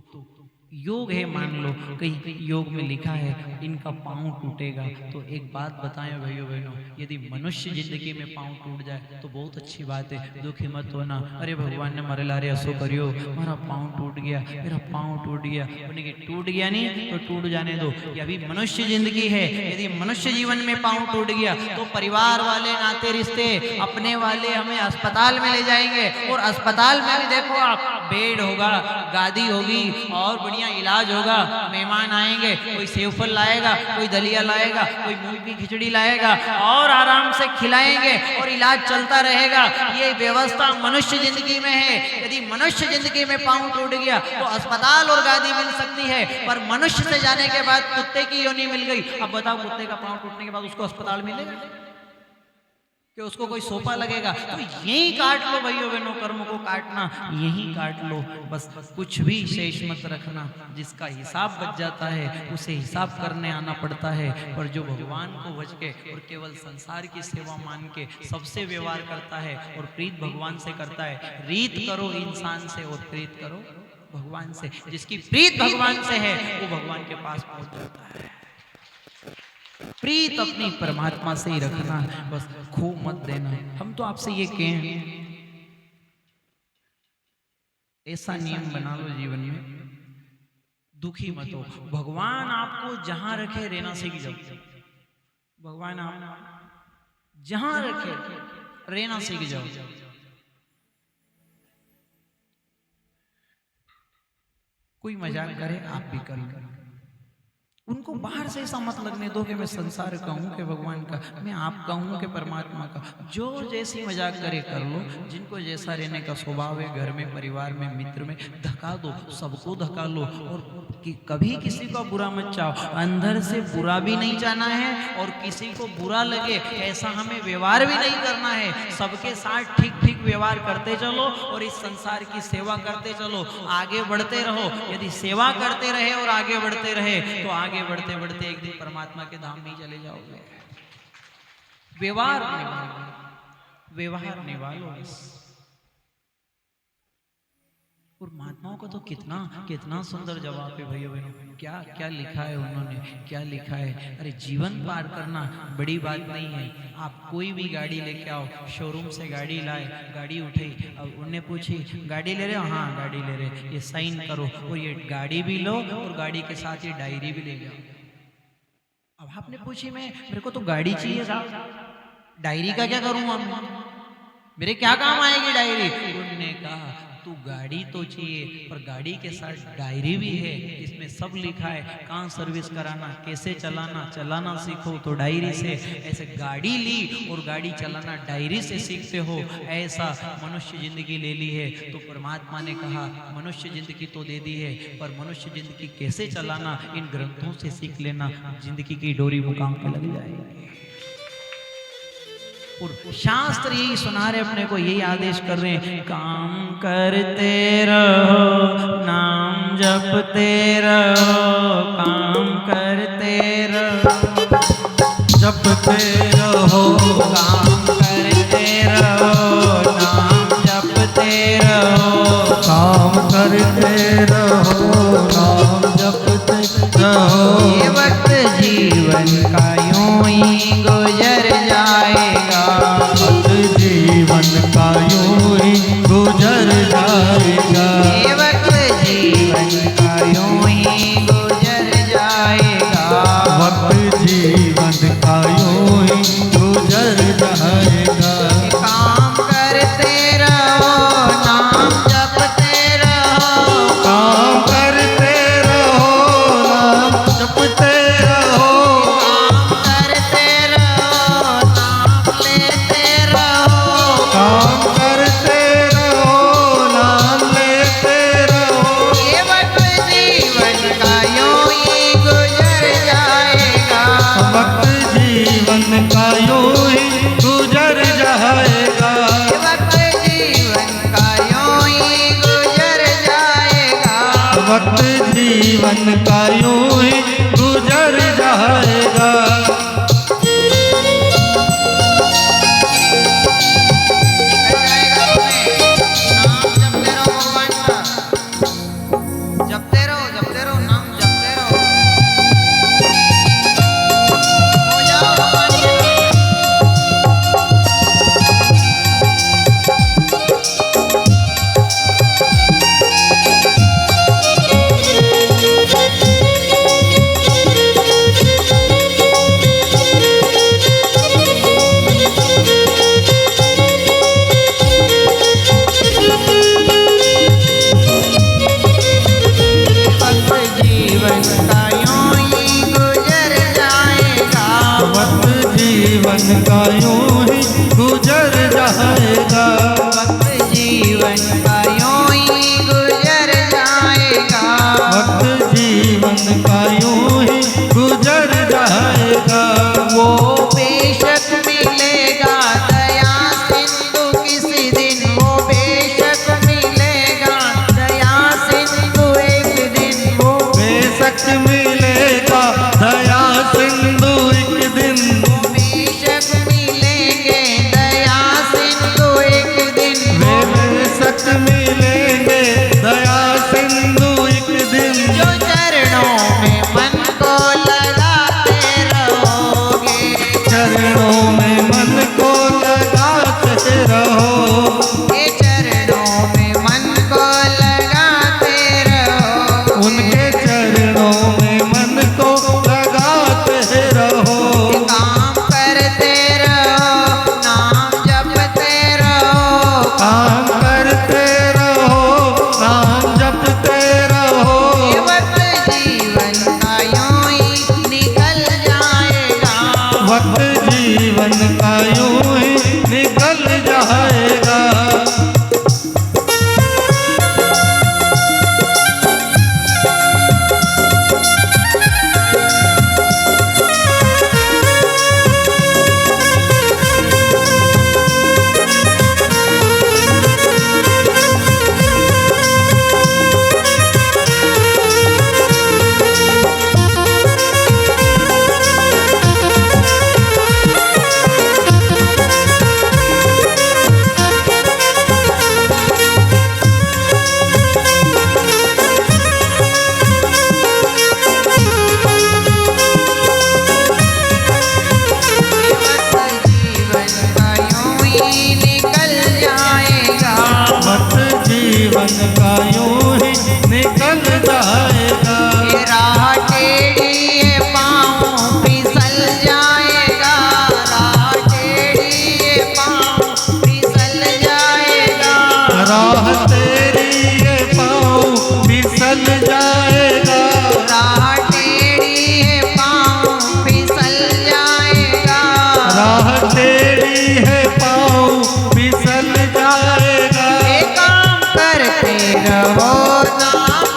Speaker 2: योग है, मान लो कहीं योग में लिखा है इनका पांव टूटेगा, तो एक बात बताएं भाइयों बहनों, यदि मनुष्य जिंदगी में पांव टूट जाए तो बहुत अच्छी बात है, दुखी मत होना। अरे भगवान ने मारे लारे असो करियो, हमारा पांव टूट गया, मेरा पांव टूट गया, टूट गया नहीं तो टूट जाने दो। ये अभी मनुष्य जिंदगी है, यदि मनुष्य जीवन में पांव टूट गया तो परिवार वाले, नाते रिश्ते, अपने वाले हमें अस्पताल में ले जाएंगे, और अस्पताल में भी देखो आप, बेड होगा, गादी होगी और बढ़िया इलाज होगा, मेहमान आएंगे, कोई सेवफल लाएगा, कोई दलिया लाएगा, कोई मूंग की खिचड़ी लाएगा और आराम से खिलाएंगे और इलाज चलता रहेगा। ये व्यवस्था मनुष्य जिंदगी में है। यदि मनुष्य जिंदगी में पांव टूट गया तो अस्पताल और गादी मिल सकती है, पर मनुष्य से जाने के बाद कुत्ते की योनि मिल गई। अब बताओ कुत्ते का पांव टूटने के बाद उसको अस्पताल मिलेगा कि उसको कोई सोफा लगेगा? तो यही काट लो भाइयों बहनों, कर्म को काटना यही काट लो, बस कुछ भी शेष मत रखना। जिसका हिसाब बच जाता है उसे हिसाब करने आना पड़ता है, पर जो भगवान को भज के और केवल संसार की सेवा मान के सबसे व्यवहार करता है और प्रीत भगवान से करता है। रीत करो इंसान से और प्रीत करो भगवान से। जिसकी प्रीत भगवान से है वो भगवान के पास पहुंच जाता है। प्रीत अपनी परमात्मा से ही रखना, बस खो मत देना। हम तो आपसे ये कहें, ऐसा नियम बना लो जीवन में, दुखी मत हो। भगवान आपको जहां रखे रहना सीख जाओ। भगवान आप जहां रखे रहना सीख जाओ। कोई मजाक करे आप भी कर, उनको बाहर से ऐसा मत लगने दो कि मैं संसार का हूं कि भगवान का, मैं आपका हूं कि परमात्मा का। जो जैसी मजाक करे कर लो, जिनको जैसा रहने का स्वभाव है, घर में, परिवार में, मित्र में, धका दो, सबको धका लो। और कभी किसी का बुरा मत चाहो, अंदर से बुरा भी नहीं चाहना है और किसी को बुरा लगे ऐसा हमें व्यवहार भी नहीं करना है। सबके साथ ठीक ठीक व्यवहार करते चलो और इस संसार की सेवा करते चलो, आगे बढ़ते रहो। यदि सेवा करते रहे और आगे बढ़ते रहे तो आगे बढ़ते बढ़ते एक दिन परमात्मा के धाम में चले जाओगे। व्यवहार निभालो। और महात्माओं का तो कितना सुंदर जवाब है भैया बहनों। क्या लिखा है उन्होंने, क्या लिखा है। अरे जीवन पार करना बड़ी बात नहीं है। आप कोई भी गाड़ी लेके आओ, शोरूम से गाड़ी लाए, गाड़ी उठी, अब उन्हें पूछी गाड़ी ले रहे हो? हाँ गाड़ी ले रहे, ये साइन करो। और ये गाड़ी भी लो और गाड़ी के साथ ये डायरी भी ले जाओ। अब आपने पूछी मेरे को तो गाड़ी चाहिए साहब, डायरी का क्या करूँगा मैं, मेरे क्या काम आएगी डायरी? उन्होंने कहा तू गाड़ी तो चाहिए पर गाड़ी के साथ डायरी भी है, इसमें सब लिखा है, कहाँ सर्विस कराना, कैसे चलाना सीखो तो डायरी से। ऐसे गाड़ी ली और गाड़ी चलाना डायरी से सीखते हो, ऐसा मनुष्य जिंदगी ले ली है। तो परमात्मा ने कहा मनुष्य जिंदगी तो दे दी है, पर मनुष्य जिंदगी कैसे चलाना इन ग्रंथों से सीख लेना, जिंदगी की डोरी मुकाम पे लग जाएगी। और शास्त्र यही सुना रहे, अपने को यही आदेश कर रहे हैं, काम करते रहो नाम जपते रहो, काम करते रहो,
Speaker 1: जपते रहो,
Speaker 2: काम करते रहो, नाम जपते रहो,
Speaker 1: काम करते रहो, नाम जपते रहो।
Speaker 2: ये वक्त जीवन का यूं ही गुजर जाएगा,
Speaker 1: वक्त जीवन का यूं ही गुजर जाएगा।
Speaker 2: ये वक्त जीवन का यूं ही गुजर जाएगा,
Speaker 1: वक्त जीवन का यूं ही गुजर जाएगा।
Speaker 2: काम करते रहो, नाम जपते रहो,
Speaker 1: काम करते रहो, नाम जपते रहो,
Speaker 2: काम करते रहो, नाम लेते रहो,
Speaker 1: काम करते रहो, नाम लेते रहो।
Speaker 2: ये वक्त जीवन का यूं ही गुजर जाएगा,
Speaker 1: वक्त जीवन का यूं ही गुजर जाएगा।
Speaker 2: ये वक्त जीवन का यूं ही गुजर जाएगा,
Speaker 1: वक्त जीवन का यूं ही गुजर जाएगा।
Speaker 2: जपते रहो जपते रहो, नाम जपते रहो, हो जाओ भगवान के नाम। वक्त जीवन का यूं ही गुजर जाएगा,
Speaker 1: वक्त जीवन का यूं ही गुजर जाएगा।
Speaker 2: वक्त जीवन का यूं ही गुजर जाएगा,
Speaker 1: वक्त जीवन का यूं ही गुजर जाएगा।
Speaker 2: वो बेशक मिलेगा दया सिंधु किसी दिन, वो बेशक मिलेगा दया सिंधु एक दिन, वो
Speaker 1: बेशक मिलेगा दया सिंधु एक दिन।
Speaker 2: बेशक मिलेंगे दया सिंधु एक दिन,
Speaker 1: वे बेशक मिलेंगे दया सिंधु एक दिन।
Speaker 2: जो चरणों में मन को लगाते रहोगे,
Speaker 1: चरणों में मन को लगाते रहो,
Speaker 2: ये चरणों में मन को लगाते रहो,
Speaker 1: उनके चरणों में मन को लगाते रहो।
Speaker 2: काम करते रहो, नाम जपते रहो,
Speaker 1: काम करते रहो, नाम जपते रहो।
Speaker 2: ये वक्त जीवन का यूं ही निकल जाएगा,
Speaker 1: वक्त जीवन का यूं ही निकल जाएगा।
Speaker 2: रहो नाम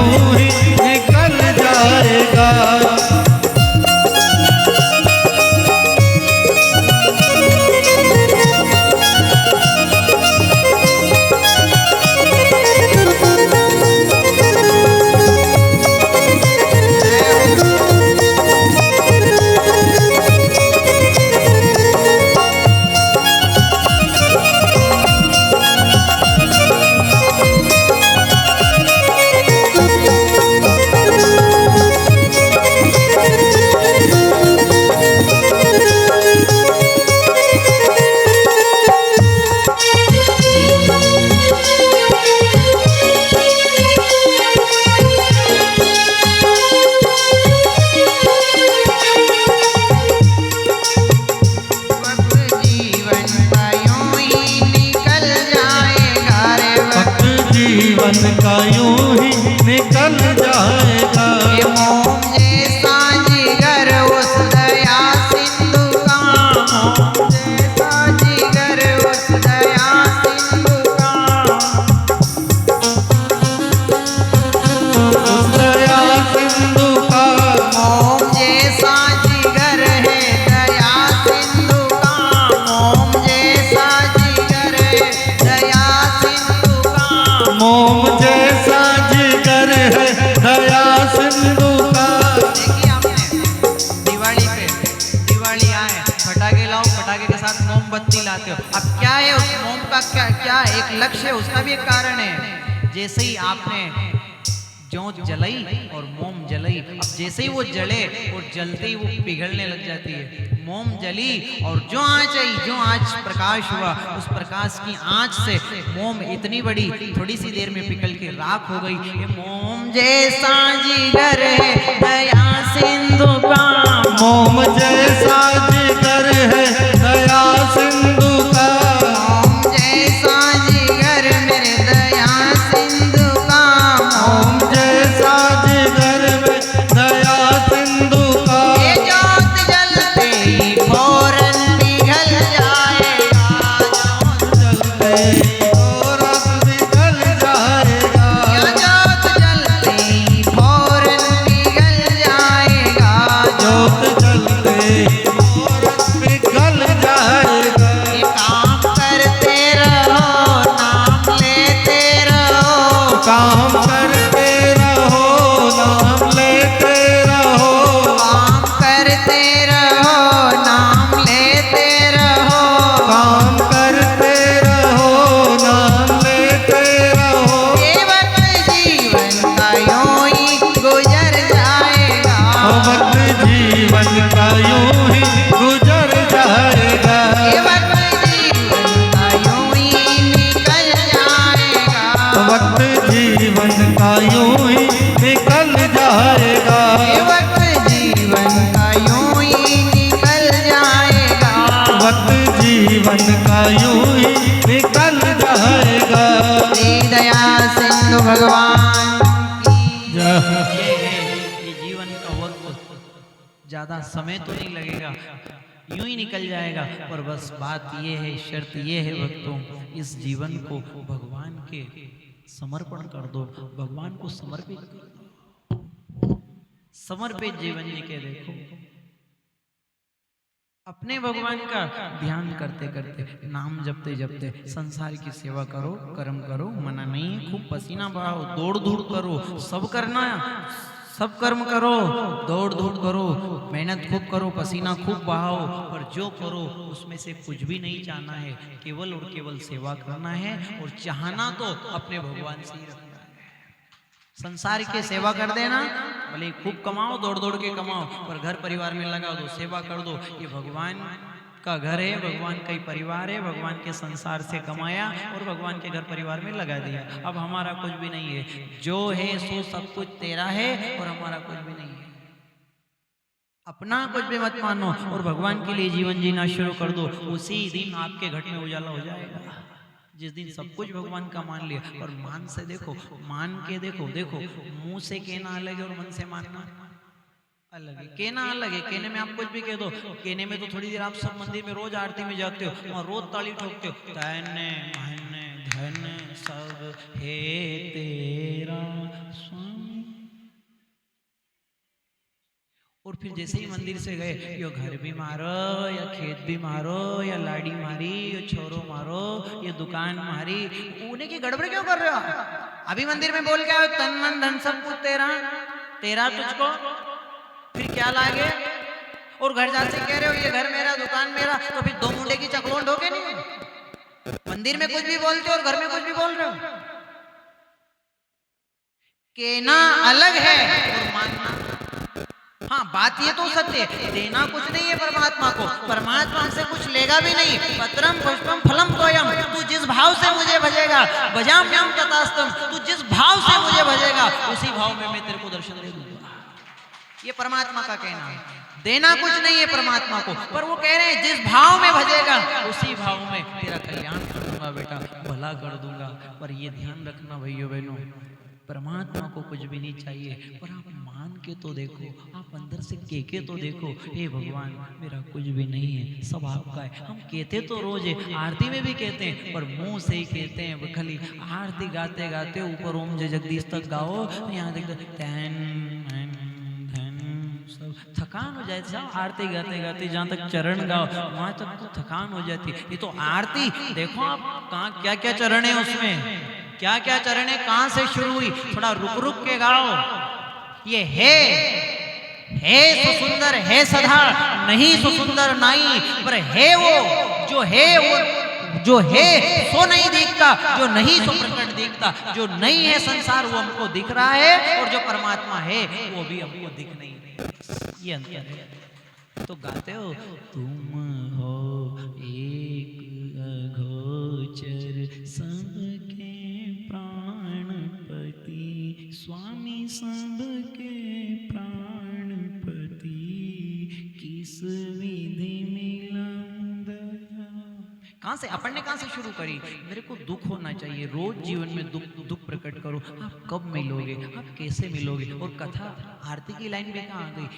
Speaker 1: यूं ही निकल जाएगा। का यूं ही निकल जाएगा।
Speaker 2: ये मोम जैसा जिगर उस दया सिंधु का, मोम जैसा जिगर उस दया सिंधु का,
Speaker 1: उस दया सिंधु का।
Speaker 2: मोम जैसा जिगर है दया सिंधु का, मोम जैसा जिगर है दया सिंधु का,
Speaker 1: मोम जैसा जिगर है दया सिंधु का।
Speaker 2: देखिए आपने दिवाली आए, पटाखे लाओ, पटाखे के साथ मोमबत्ती लाते हो। अब क्या है उस मोम का, क्या क्या एक लक्ष्य है, उसका भी एक कारण है। जैसे ही आपने ज्योत जलाई और मोम जलाई, अब जैसे ही वो जले और जलते ही वो पिघलने लग जाती है। मोम जली और जो आँच आई, जो आँच प्रकाश हुआ, उस प्रकाश की आँच से मोम इतनी बड़ी थोड़ी सी देर में पिघल के राख हो गई। ये मोम जैसा जिगर है दया सिंधु का,
Speaker 1: मोम जैसा जिगर है दया सिंधु का।
Speaker 2: मोम जैसा जिगर मेरे दया सिंधु का,
Speaker 1: मोम जैसा जिगर में दया सिंधु का।
Speaker 2: ये ज्योत जलते ही फौरन पिघल जाएगा,
Speaker 1: जलते और पिघल जाएगा।
Speaker 2: ये ज्योत जलते ही फौरन पिघल जाएगा,
Speaker 1: ज्योत जलते और पिघल जाएगा।
Speaker 2: ये काम करते रहो, नाम लेते रहो,
Speaker 1: काम करते रहो, नाम लेते रहो।
Speaker 2: काम करते रहो, नाम लेते रहो,
Speaker 1: काम करते रहो, नाम लेते रहो।
Speaker 2: ये वक्त जीवन का यूं ही गुजर जाएगा,
Speaker 1: वक्त जीवन का यूं ही गुजर जाएगा।
Speaker 2: ये वक्त जीवन का यूं ही निकल जाएगा,
Speaker 1: वक्त जीवन का यूं ही निकल जाएगा।
Speaker 2: ये वक्त जीवन का यूं ही निकल जाएगा।
Speaker 1: वक्त जीवन का यूं ही निकल जाएगा।
Speaker 2: श्री दया सिंधु भगवान की
Speaker 1: जय।
Speaker 2: ये जीवन का वक्त ज्यादा समय तो नहीं लगेगा, यूं ही निकल जाएगा। पर बस बात ये है, शर्त ये है भक्तों, इस जीवन को भगवान के समर्पण कर दो, भगवान को समर्पित कर दो। समर्पित जीवन जी के देखो, अपने भगवान का ध्यान करते करते, नाम जपते जपते संसार की सेवा करो, कर्म करो, मना नहीं है। खूब पसीना बहाओ, दौड़ धूप करो, सब करना, सब कर्म करो, दौड़ धूप करो, मेहनत खूब करो, पसीना खूब बहाओ, पर जो करो उसमें से कुछ भी नहीं चाहना है, केवल और केवल सेवा करना है। और चाहना तो अपने भगवान से ही रखना है। संसार की सेवा कर देना, भले खूब कमाओ, दौड़ दौड़ के कमाओ, पर घर परिवार में लगा दो, सेवा कर दो। ये भगवान का घर है, भगवान का ही परिवार है, भगवान के संसार से कमाया और भगवान के घर परिवार में लगा दिया। अब हमारा कुछ भी नहीं है, जो है सो सब कुछ तेरा है और हमारा कुछ भी नहीं है। अपना कुछ भी मत मानो और भगवान के लिए जीवन जीना शुरू कर दो, उसी दिन आपके घर में उजाला हो जाएगा। जिस दिन सब कुछ भगवान का मान लिया, और मान से देखो, मान के देखो, देखो मुंह से कहना अलग है और मन से मानना अलग है। कहना अलग है, कहने में आप कुछ भी कह दो, कहने में तो थोड़ी देर आप सब मंदिर में रोज आरती में जाते हो, वहां रोज ताली ठोकते हो, तैने मन धन सब है तेरा स्वामी और फिर जैसे ही मंदिर से गए, यो घर भी मारो या खेत भी मारो या लाड़ी मारी या छोरो मारो या दुकान मारी, उन्हें की गड़बड़ क्यों कर रहे हो? अभी मंदिर में बोल के आए तन मन धन सब कुछ तेरा, तेरा तुझको, फिर क्या लागे? और घर जाके कह रहे हो ये घर मेरा दुकान मेरा, तो फिर दो मुंडे की चकलोंड हो के नहीं? मंदिर में कुछ भी बोलते हो और घर में कुछ भी बोल रहे हो। कहना अलग है और मानना, हाँ बात ये तो सत्य है, देना कुछ नहीं है परमात्मा को, परमात्मा हमसे कुछ लेगा भी नहीं। पत्रम पुष्पम फलम तोयम, तू जिस भाव से मुझे भजेगा, भजाम्यहं तथास्तु, तू जिस भाव से मुझे भजेगा उसी भाव में मैं तेरे को दर्शन दे दूंगा। ये परमात्मा का कहना है, देना कुछ नहीं है परमात्मा को, पर वो कह रहे हैं जिस भाव में भजेगा उसी भाव में तेरा कल्याण कर दूंगा बेटा, भला कर दूंगा। पर ये ध्यान रखना भाइयों बहनों, परमात्मा को कुछ भी नहीं चाहिए, पर आप मान के तो देखो, आप अंदर से के तो देखो, हे भगवान मेरा कुछ भी नहीं है, सब आपका है। हम कहते तो रोज है, आरती में भी कहते हैं, पर मुंह से ही कहते हैं। खाली आरती गाते गाते ऊपर ओम जय जगदीश तक गाओ, यहाँ देखते सब थकान हो जाए। आरती गाते गाते जहाँ तक चरण गाओ वहां तक तो थकान हो जाती है। ये तो आरती देखो आप कहाँ क्या क्या चरण है उसमें, क्या क्या चरण है, कहां से शुरू हुई, थोड़ा रुक रुक के गाओ। ये है सो सुंदर है सदा, नहीं सो सुंदर नहीं, पर है वो जो है, वो जो है सो नहीं दिखता, जो नहीं सो प्रकट दिखता, जो नहीं है संसार वो हमको दिख रहा है, और जो परमात्मा है वो भी हमको दिख नहीं रहा। ये अंतर है। तो गाते हो तुम हो एक अघोचर सबके प्राणपति, स्वामी सबके प्राणपति, किस विधि मिलन दया। कहां से अपन ने कहां से शुरू करी? मेरे को दुख होना चाहिए, रोज जीवन में दुख प्रकट करो। आप कब मिलोगे, आप कैसे मिलोगे? और कथा आरती की लाइन में कहां आ गई?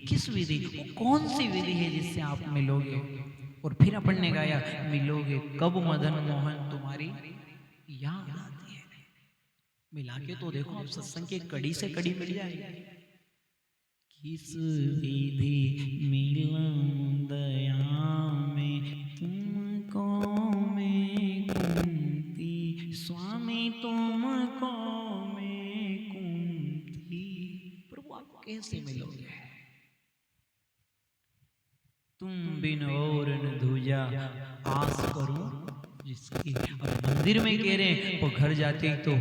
Speaker 2: किस विधि, वो कौन सी विधि है जिससे आप मिलोगे? और फिर अपन ने गाया मिलोगे कब मदन मोहन तुम्हारी याद आती है। मिला के तो देखो, आप सत्संग की कड़ी से कड़ी मिल जाएगी। किस विधि मिलन दया में तुमको मैं कुंती, स्वामी तुमको मैं कुंती। प्रभु आप कैसे मिलोगे? तुम बिन और न दूजा आस करूं जिसकी। अब मंदिर में कह रहे हैं, वो घर जाते ही तो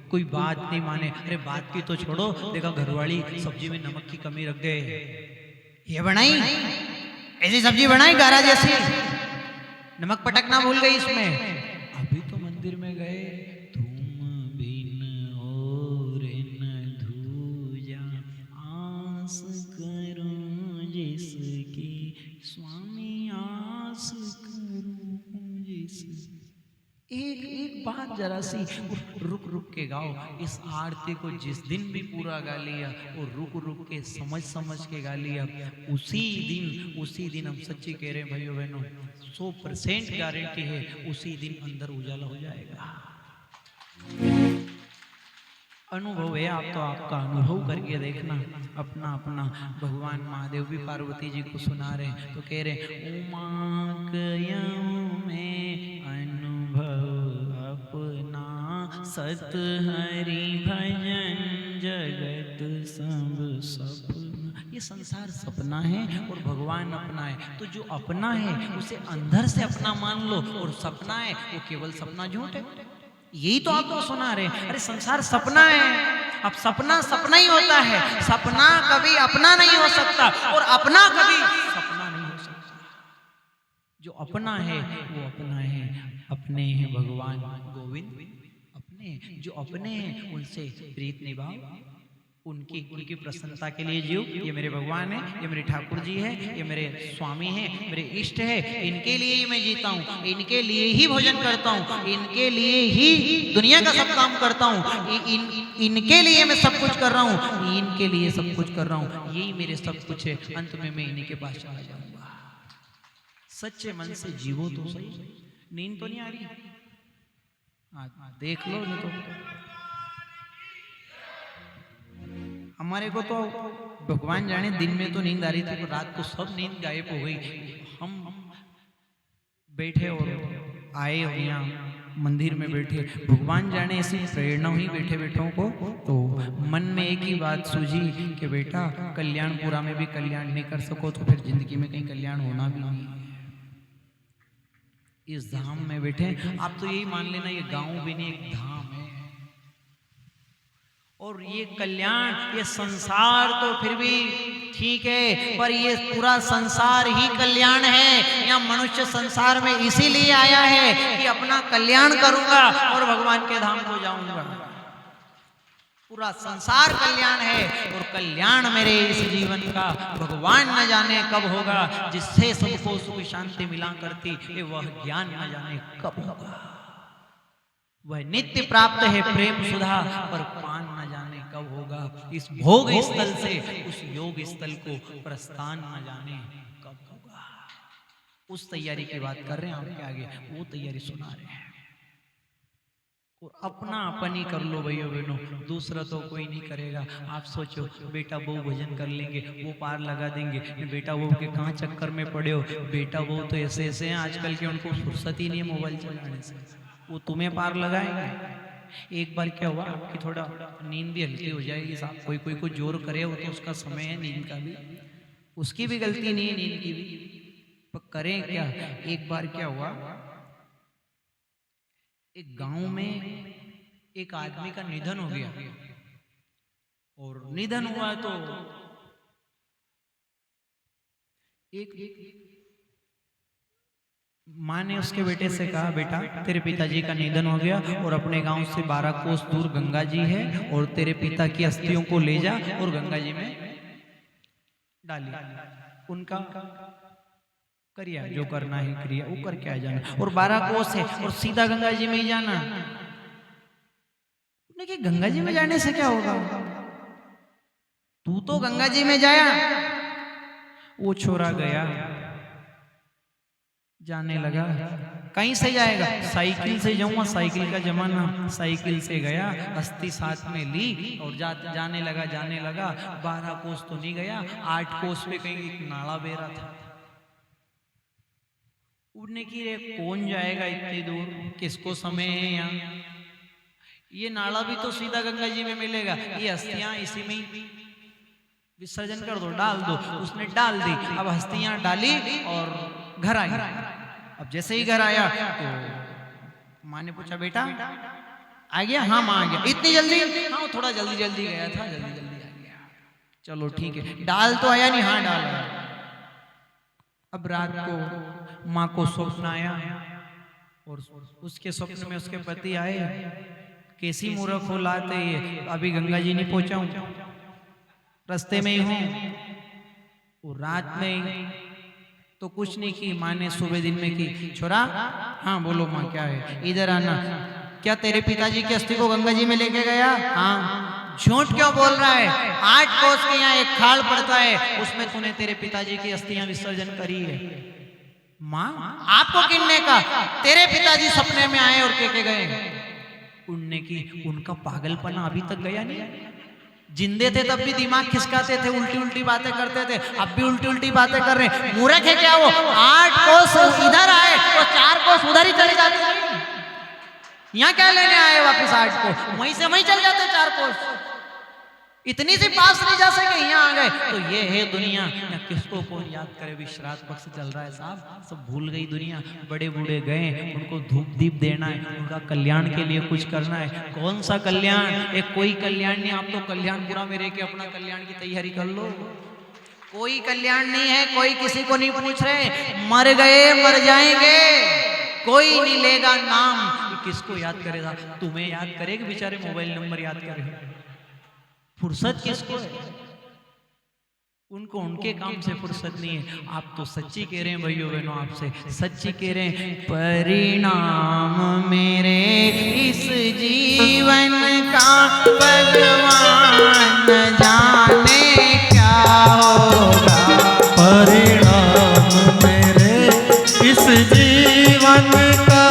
Speaker 2: कोई बात नहीं माने। अरे बात की तो छोड़ो, देखा घरवाली सब्जी में नमक की कमी रख गए, ये बनाई ऐसी सब्जी बनाई गारा जैसी, नमक पटकना भूल गई इसमें। अभी तो मंदिर में गए, तुम बिन और न दूजा आस करूं जिसकी, स्वामी आस करूं जिसकी। एक बात जरा सी रुक रुक के गाओ। इस आरती को जिस दिन भी पूरा गा लिया और रुक रुक के समझ के गा लिया, उसी दिन हम सच्ची कह रहे हैं भाइयों बहनों, 100% गारंटी है, उसी दिन अंदर उजाला हो जाएगा। अनुभव है, आप तो आपका अनुभव करके देखना। अपना अपना भगवान महादेव भी पार्वती जी को सुना रहे हैं, तो कह रहे उमा कयऊ में अनुभव अपना, सत हरि भजन जगत सब सपना। ये संसार सपना है और भगवान अपना है। तो जो अपना है उसे अंदर से अपना मान लो, और सपना है वो केवल सपना झूठ है। यही तो आपको सुना रहे। अरे संसार सपना है, अब सपना सपना ही होता है, सपना कभी अपना नहीं हो सकता और अपना कभी सपना नहीं हो सकता। जो अपना है वो अपना है, अपने हैं भगवान गोविंद अपने। जो अपने हैं उनसे प्रीत निभाओ, उनकी प्रसन्नता के लिए जियो। ये मेरे भगवान है, ये मेरे ठाकुर जी है, ये मेरे स्वामी हैं, मेरे इष्ट है, इनके लिए ही मैं जीता हूँ, इनके लिए ही भोजन करता हूँ, इनके लिए ही दुनिया का सब काम करता हूँ, इनके लिए मैं सब कुछ कर रहा हूँ, इनके लिए सब कुछ कर रहा हूँ, यही मेरे सब कुछ है। अंत में मैं इन्हीं के पास चला जाऊंगा। सच्चे मन से जीवो तो सही। नींद तो नहीं आ रही? देख लो, नहीं तो हमारे को तो भगवान जाने दिन में तो नींद आ रही थी, पर रात को सब नींद गायब हो गई। हम बैठे और आए और यहाँ मंदिर में बैठे, भगवान जाने ऐसी प्रेरणा हुई बैठे बैठों को, तो मन में एक ही बात सूझी कि बेटा कल्याणपुरा में भी कल्याण नहीं कर सको तो फिर जिंदगी में कहीं कल्याण होना भी नहीं। इस धाम में बैठे, आप तो यही मान लेना ये गांव भी नहीं एक धाम है। और ये कल्याण, ये संसार तो फिर भी ठीक है, पर ये पूरा संसार ही कल्याण है। यहाँ मनुष्य संसार में इसीलिए आया है कि अपना कल्याण करूंगा और भगवान के धाम को जाऊंगा। पूरा संसार कल्याण है, और कल्याण मेरे इस जीवन का भगवान न जाने कब होगा। जिससे सबको सुख शांति मिला करती है, वह ज्ञान न जाने कब होगा। वह नित्य प्राप्त है प्रेम सुधा, पर पान न जाने कब होगा। इस भोग स्थल से उस योग स्थल को प्रस्थान न जाने कब होगा। उस तैयारी की बात कर रहे हैं आपके आगे, वो तैयारी सुना रहे हैं। और अपना अपन ही कर लो भैया बहनों, दूसरा तो कोई नहीं करेगा। आप सोचो बेटा बहू भजन कर लेंगे, वो पार लगा देंगे, बेटा बहू के कहाँ चक्कर में पड़े हो। बेटा बहू तो ऐसे ऐसे हैं आजकल के, उनको फुर्सत ही नहीं है मोबाइल चलाने से, वो तुम्हें पार लगाएंगे। एक बार क्या हुआ, आपकी थोड़ा नींद भी हल्की हो जाएगी। साहब कोई कोई को जोर करे, वो तो उसका समय है नींद का भी, उसकी भी गलती नहीं है नींद की भी, पर करें क्या। एक बार क्या हुआ, एक गांव में एक आदमी का निधन हो गया, और निधन हुआ तो एक माँ ने उसके बेटे से कहा, बेटा तेरे पिताजी का निधन हो गया और अपने गांव से 12 कोस दूर गंगा जी है, और तेरे पिता की अस्थियों को ले जा और गंगा जी में डाली। उनका करिया जो करना है क्रिया, वो करके आ जाना, और 12 कोस है और सीधा गंगा जी में ही जाना। कि गंगा जी में जाने से क्या होगा, तू तो गंगा जी में जाया। वो छोरा गया, जाने लगा। कहीं से जाएगा, साइकिल से जाऊंगा, साइकिल का जमाना, साइकिल से गया, अस्थि साथ में ली और जाने लगा। 12 कोस तो नहीं गया, 8 कोस पे कहीं एक नाला बह रहा था। उड़ने की रे, कौन जाएगा इतनी दूर, किसको समय है यहाँ। ये नाला भी तो सीधा गंगा जी में मिलेगा, ये अस्थियां इसी में ही विसर्जन कर दो, डाल दो। उसने डाल दी, अब हस्तियां डाली और घर आई। अब जैसे ही घर आया तो माँ ने पूछा, बेटा आ गया? हाँ माँ आ गया। इतनी जल्दी? हाँ थोड़ा जल्दी गया था, जल्दी आ गया। चलो ठीक है। डाल तो आया नहीं? हाँ डाल आया। अब रात को माँ को स्वप्न आया, और उसके स्वप्न में उसके पति आए। कैसी मूर्ख हो, लाते अभी गंगा जी नहीं पहुंचा हूं, रास्ते में ही हूं। और रात में तो कुछ नहीं की माँ ने, सुबह दिन में की। छोरा, हाँ बोलो माँ क्या है, इधर आना। क्या तेरे पिताजी की अस्थि को गंगा जी में लेके गया? हाँ। झूठ क्यों बोल रहा है? 8 कोस के यहाँ एक खाल पड़ता है, उसमें तूने तेरे पिताजी की अस्थियां विसर्जन करी है। माँ आपको किन्ने का? तेरे पिताजी सपने में आए और के गए। उड़ने की, उनका पागलपना अभी तक गया नहीं। जिंदे थे तब भी दिमाग खिसकाते थे, उल्टी बातें करते थे, अब भी उल्टी बातें कर रहे हैं। मूर्ख है क्या वो? 8 कोस इधर आए तो 4 कोस उधर ही चले जाते हैं। यहाँ क्या लेने आए वापस 8 कोस? वहीं से वहीं चल जाते 4 कोस। इतनी सी पास नहीं जा सके, यहाँ आ गए। तो ये है दुनिया। या किसको कौन याद करे? भी श्राद्ध पक्ष चल रहा है साहब, सब भूल गई दुनिया। बड़े बूढ़े गए, उनको धूप दीप देना है, उनका कल्याण के लिए कुछ करना है। कौन सा कल्याण? एक कोई कल्याण नहीं। आप तो कल्याणपुरा में रह के अपना कल्याण की तैयारी कर लो। कोई कल्याण नहीं है, कोई किसी को नहीं पूछ रहे। मर गए, मर जाएंगे, कोई नहीं लेगा नाम। किसको याद करेगा? तुम्हें याद करेगा बेचारे, मोबाइल नंबर याद करे। फुर्सत किसको है? उनको उनके काम से फुर्सत नहीं है। आप तो सच्ची कह रहे हैं भाइयों बहनों, आपसे सच्ची कह रहे हैं। परिणाम मेरे इस जीवन का भगवान जाने क्या होगा।
Speaker 1: परिणाम मेरे इस जीवन का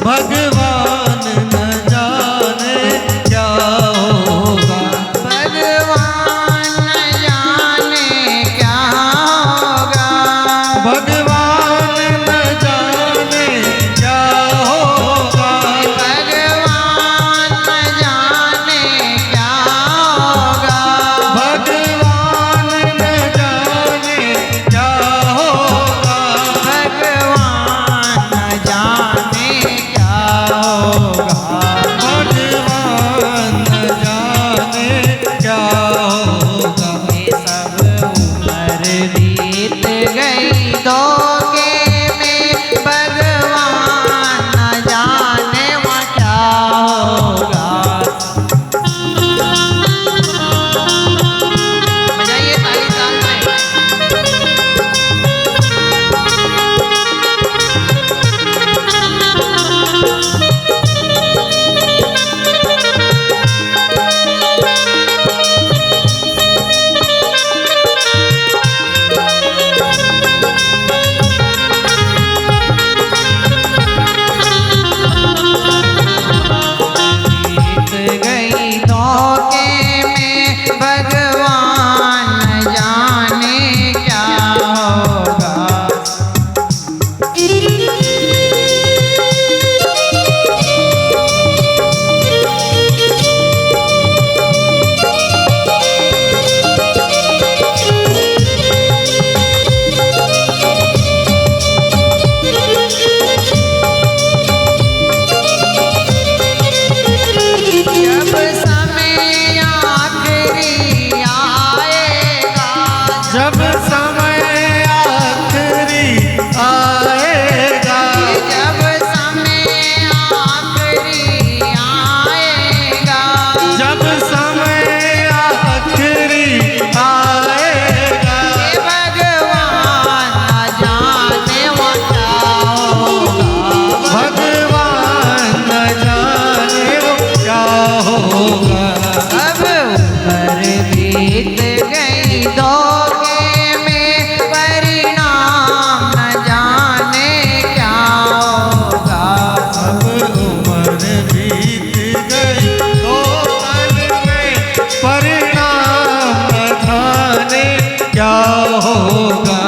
Speaker 1: भगवान न जाने क्या होगा।
Speaker 2: भगवान न जाने बीत गई धोखे में, परिणाम न जाने क्या होगा।
Speaker 1: अब उम्र बीत गई तो पल में, परिणाम न जाने क्या होगा।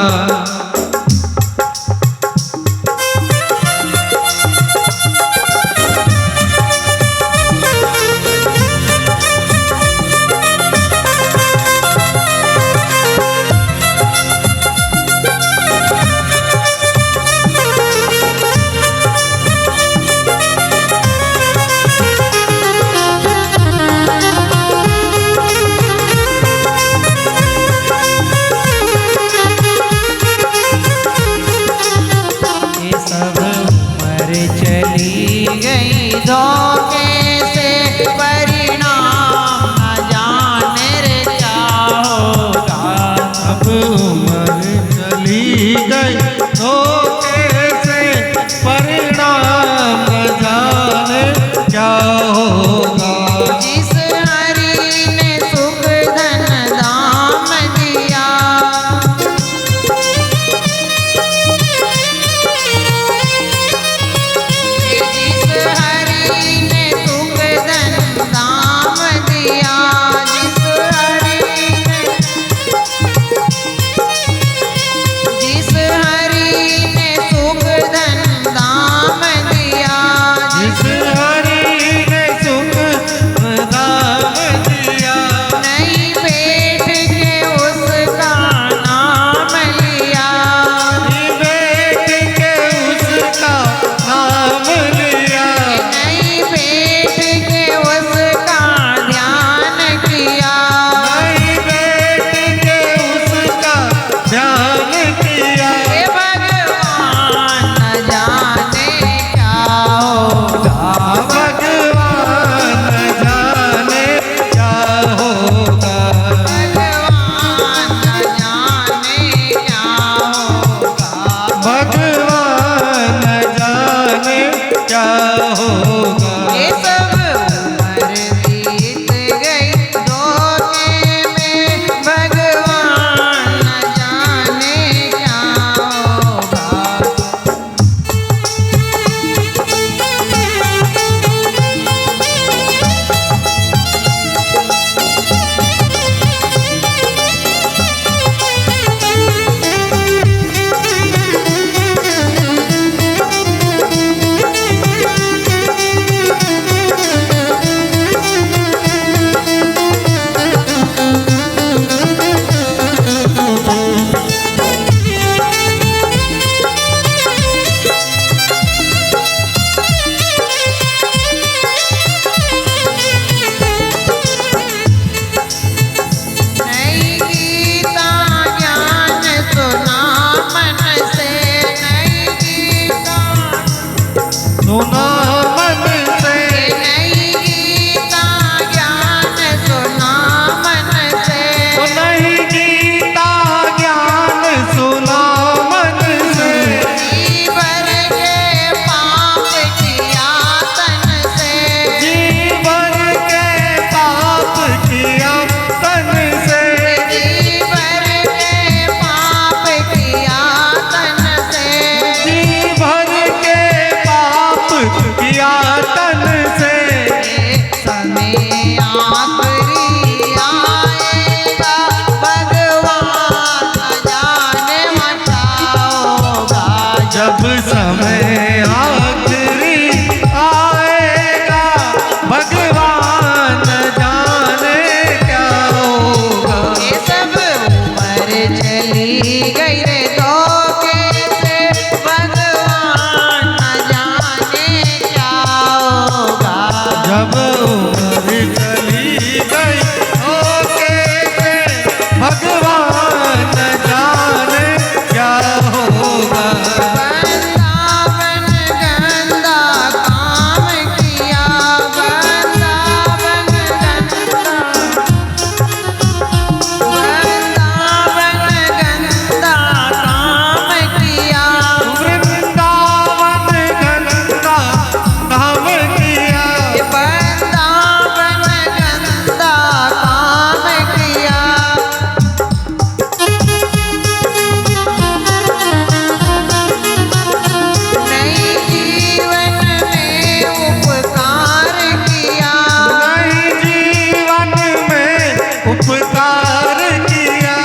Speaker 1: उपकार किया,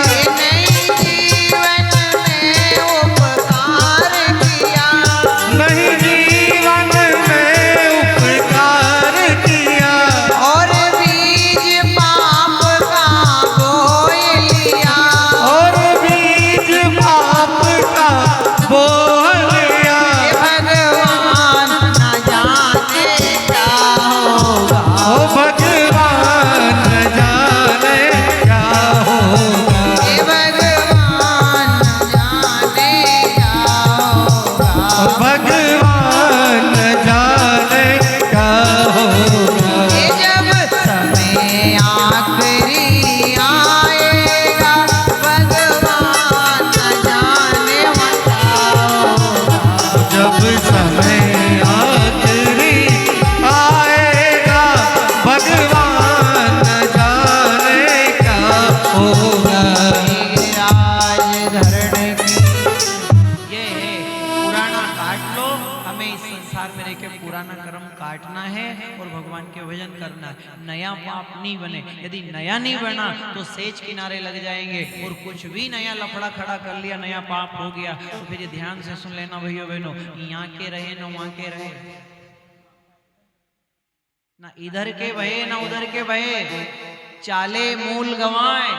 Speaker 2: नहीं जीवन में उपकार किया,
Speaker 1: और बीज पाप का बोए लिया,
Speaker 2: और बीज पाप का बोह लिया।
Speaker 1: भगवान न जाने क्या होगा,
Speaker 2: ओ भगवान न जाने क्या होगा,
Speaker 1: भगवान न जाने क्या होगा,
Speaker 2: भगवान न जाने क्या होगा।
Speaker 1: जब समय आखिरी आएगा, भगवान न जाने क्या होगा,
Speaker 2: जब समय आखिरी आएगा, भगवान न जाने क्या होगा।
Speaker 1: राज धरण की
Speaker 2: ये है पुराना काट लो, हमें इस संसार में रह के पुराना कर्म काटना है और भगवान के भजन करना है। नया पाप नहीं बने, यदि नया नहीं बना तो सेज किनारे लग जाएंगे और कुछ भी नया लफड़ा खड़ा कर लिया, नया पाप हो गया तो फिर ये ध्यान से सुन लेना भैया बहनों, यहाँ के रहे ना वहां के रहे, ना इधर के बहे ना उधर के बहे, चाले मूल गवाए।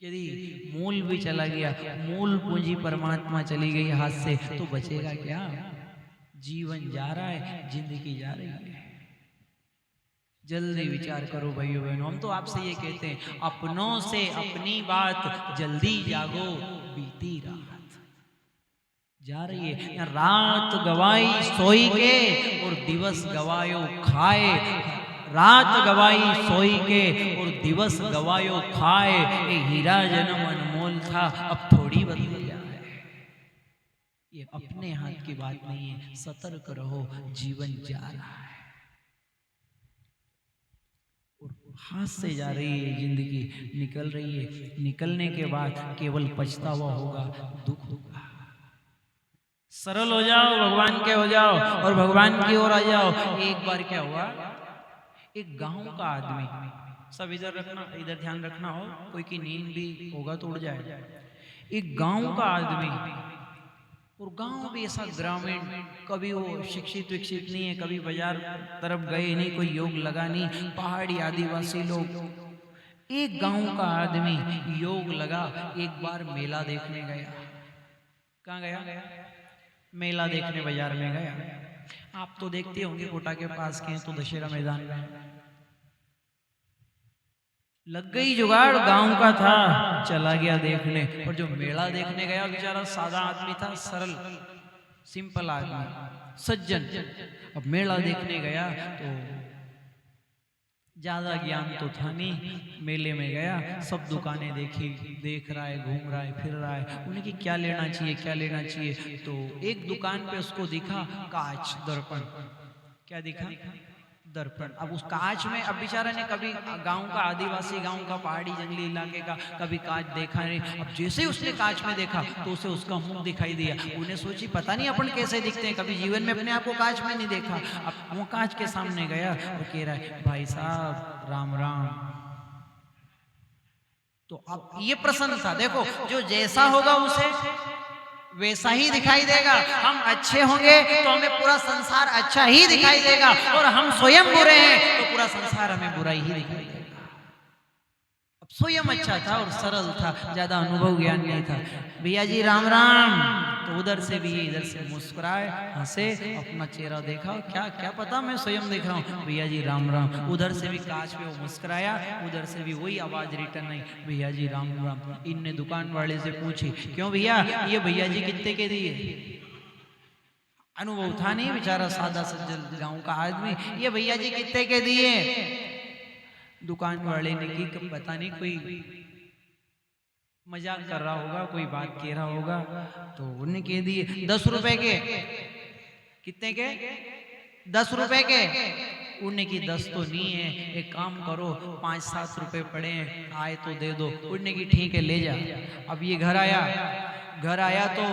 Speaker 2: यदि मूल भी चला गया, मूल पूंजी परमात्मा चली गई हाथ से, तो बचेगा क्या? जीवन जा रहा है, जिंदगी जा रही है। जल्दी विचार करो भाइयों बहनों, हम तो आपसे ये कहते हैं, अपनों से अपनी बात जल्दी जागो, बीती रात जा रही है। रात गवाई सोई के और दिवस गवायो खाए, रात गवाई सोई के और दिवस गवायो खाए। ये हीरा जन्म अनमोल था, अब थोड़ी बदल गया है। ये अपने हाथ की बात नहीं है, सतर्क रहो, जीवन जा रहा है और हाथ से जा रही है जिंदगी, निकल रही है। निकलने के बाद केवल पछतावा होगा, दुख होगा। सरल हो जाओ, भगवान के हो जाओ और भगवान की ओर आ जाओ। एक बार क्या हुआ, एक गांव का आदमी, सब इधर रखना, इधर ध्यान रखना हो, कोई की नींद भी होगा तो उड़ जाए। एक गांव का आदमी, और गांव भी ऐसा ग्रामीण, कभी वो शिक्षित विकसित नहीं है, कभी बाजार तरफ गए नहीं, कोई योग लगा नहीं, पहाड़ी आदिवासी लोग। एक गांव का आदमी योग लगा, एक बार मेला देखने गया। कहाँ गया? मेला देखने बाजार में गया। आप तो देखते होंगे कोटा के पास के तो दशहरा मैदान में लग गई जुगाड़, गांव का था, चला गया देखने। और जो मेला देखने गया बेचारा सादा आदमी था, सरल सिंपल आदमी, सज्जन। अब मेला देखने गया तो ज्यादा ज्ञान तो था नहीं, मेले में गया, सब दुकानें देखी, देख रहा है, घूम रहा है, फिर रहा है, उन्हें कि क्या लेना चाहिए, क्या लेना चाहिए। तो एक दुकान पे उसको दिखा कांच, दर्पण। क्या दिखा? दर्पण। अब उस कांच में, अब बेचारा ने कभी गांव का आदिवासी, गांव का पहाड़ी जंगली इलाके का कभी कांच देखा नहीं। अब जैसे ही उसने कांच में देखा तो उसे उसका मुंह दिखाई दिया। उन्हें सोची पता नहीं अपन कैसे दिखते हैं, कभी जीवन में अपने आप को कांच में नहीं देखा। अब वो कांच के सामने गया और कह रहा है, भाई साहब राम राम। तो अब ये प्रश्न था, देखो जो जैसा होगा उसे वैसा ही दिखाई देगा। हम अच्छे होंगे तो हमें पूरा संसार अच्छा ही दिखाई देगा, और हम स्वयं बुरे हैं तो पूरा संसार हमें बुराई ही दिखाई देगा। अब स्वयं अच्छा था और सरल था, ज्यादा अनुभव ज्ञान नहीं था। भैया जी राम राम। तो उधर से भी इधर से मुस्कुराए, हंसे, अपना चेहरा देखा, क्या क्या पता मैं स्वयं देख रहा हूँ, भैया जी राम राम। उधर से भी कांच पे वो मुस्कुराया, उधर से भी वही आवाज रिटर्न आई, भैया जी राम राम। इनने दुकान वाले से पूछी, क्यों भैया ये भैया जी कितने के दिए? अनुभव था नहीं, बेचारा सादा सज्जन गांव का आदमी, ये भैया जी कितने के दिए? दुकान वाले ने की पता नहीं कोई मजाक कर रहा होगा, कोई बात कह रहा होगा, तो उन्हें कह दिए 10 रुपए के। कितने के? 10 रुपए के। उन्हें की 10 तो नहीं है, एक काम करो 5-7 रुपए पड़े हैं, आए तो दे दो। उन्हें की ठीक है ले जा। अब ये घर आया तो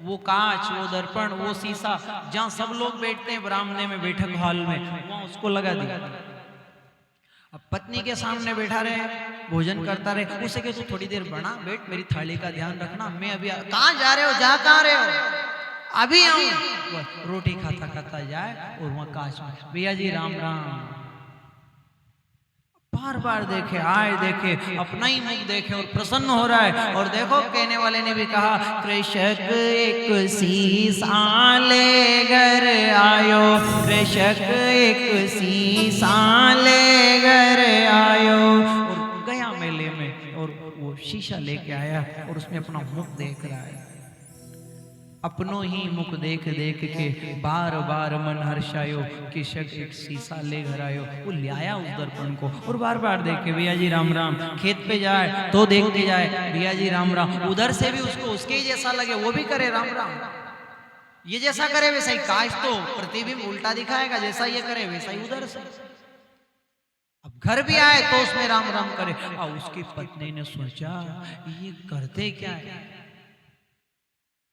Speaker 2: वो कांच, वो दर्पण, वो शीशा, जहां सब लोग बैठते हैं बरामदे में, बैठक हॉल में, वहां उसको लगा दिया। अब पत्नी के सामने बैठा रहे, भोजन करता रहे, उसे कहे तू थोड़ी देर बना बैठ, मेरी थाली का ध्यान रखना, मैं अभी कहाँ जा रहे हो, जा कहाँ रहे हो, अभी आऊं। रोटी खाता खाता जाए और वहां काश में भैया जी राम राम, बार बार देखे, आए देखे, अपना ही मुख देखे और प्रसन्न हो रहा है। और देखो कहने वाले ने भी कहा, कृषक एक सीसा ले घर आयो, कृषक एक सीसा ले घर आयो। और गया मेले में और वो शीशा लेके आया और उसमें अपना मुख देख रहा है। अपनो ही मुख देख देख के बार बार मन हर्षायो, कृषक एक शीशा ले घर आयो। वो ले आया उस दर्पण को और बार बार देखे, भैया जी राम राम, खेत पे जाए तो देखते जाए, भैया जी राम राम, उधर से भी उसको उसके ही जैसा लगे वो भी करे राम राम, ये जैसा करे वैसा ही, काश तो प्रतिबिंब उल्टा दिखाएगा, जैसा ये करे वैसा ही उधर से। अब घर भी आए तो उसमें राम राम करे। और उसकी पत्नी ने सोचा ये करते क्या है,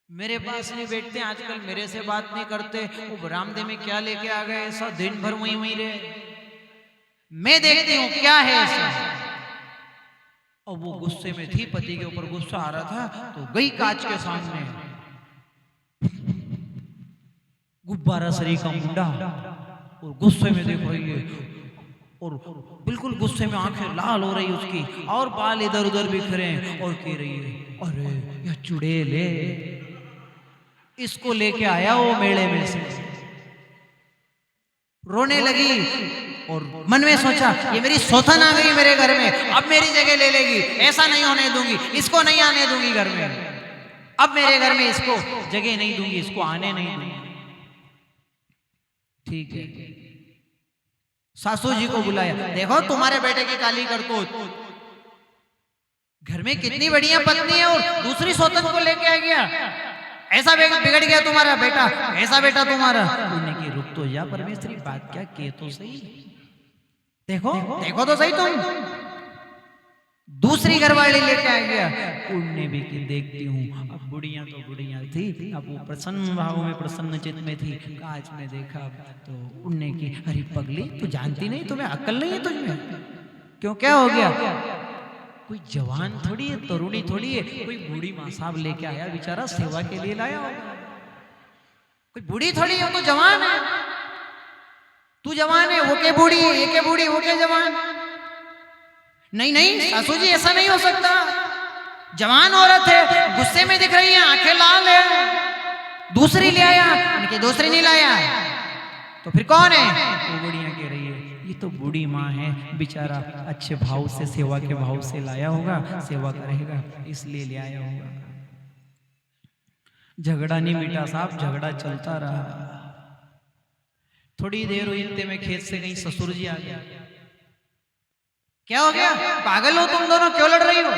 Speaker 2: मेरे पास नहीं बैठते आजकल, मेरे से बात नहीं करते, वो रामदेव में क्या लेके आ गए, ऐसा दिन भर वहीं वहीं रहे, मैं देखती हूं क्या है ऐसा। और वो गुस्से में थी, पति के ऊपर गुस्सा आ रहा था, तो गई कांच के सामने, गुब्बारा सरी का मुंडा, और गुस्से में देख रही है, और बिल्कुल गुस्से में आंखें लाल हो रही उसकी, और बाल इधर उधर बिखरे, और कह रही है अरे यह चुड़ैल है, इसको लेके आया वो मेले में से। रोने लगी और मन में सोचा ये मेरी सौतन आ गई मेरे घर में, अब मेरी जगह ले लेगी, ऐसा नहीं होने दूंगी, इसको नहीं आने दूंगी घर में, अब मेरे घर में इसको जगह नहीं दूंगी, इसको आने नहीं दूंगी। ठीक है, सासू जी को बुलाया, देखो तुम्हारे बेटे की काली करतूत, घर में कितनी बढ़िया पत्नी है और दूसरी सौतन को लेके आ गया, ऐसा बिगड़ गया तुम्हारा बेटा, ऐसा बेटा तुम्हारा। उन्हें की रुक तो जा परमेश्वरी, बात क्या के तो सही, देखो देखो तो सही, तुम दूसरी घरवाली लेके आ गया। उन्हें भी कि देखती हूँ, अब बुढ़िया तो बुढ़िया थी, अब वो प्रसन्न भाव में प्रसन्न चित्त में थी, कांच में देखा तो उन्हें की अरे पगली तू जानती नहीं, तुम्हें अक्ल नहीं है तुझमें, क्यों क्या हो गया, कोई जवान थोड़ी है, तरुणी थोड़ी है, कोई बूढ़ी माँ साहब लेके आया बेचारा, सेवा के लिए लाया होगा, कोई बूढ़ी थोड़ी है, तो जवान है, तू जवान है, वो के बूढ़ी है, ये के बूढ़ी, वो के जवान। नहीं नहीं सासू जी ऐसा नहीं हो सकता, जवान औरत है, गुस्से में दिख रही है, आंखें लाल है, दूसरी ले आया, उनकी दूसरी नहीं लाया, तो फिर कौन है, वो बुढ़िया कह रही है ये तो बूढ़ी माँ है, बेचारा अच्छे भाव से सेवा के भाव से लाया होगा, सेवा करेगा इसलिए ले आया होगा। झगड़ा नहीं मिटा साहब, झगड़ा चलता रहा। थोड़ी देर हुई इतने में खेत से कहीं ससुर जी आ गया, क्या हो गया, पागल हो तुम दोनों, क्यों लड़ रही हो,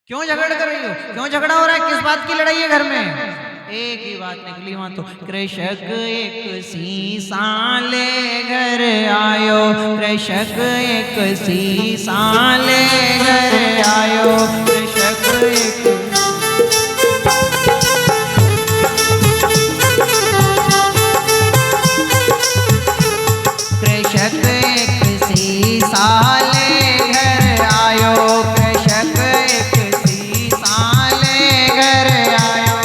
Speaker 2: क्यों झगड़ कर रही हो, क्यों झगड़ा हो रहा है, किस बात की लड़ाई है घर में। एक ही बात निकली वहां तो, कृषक एक सीसा ले घर आयो, कृषक एक सीसा ले घर आयो, कृषक एक, कृषक एक सीसा ले घर आयो, कृषक एक सीसा ले घर आयो,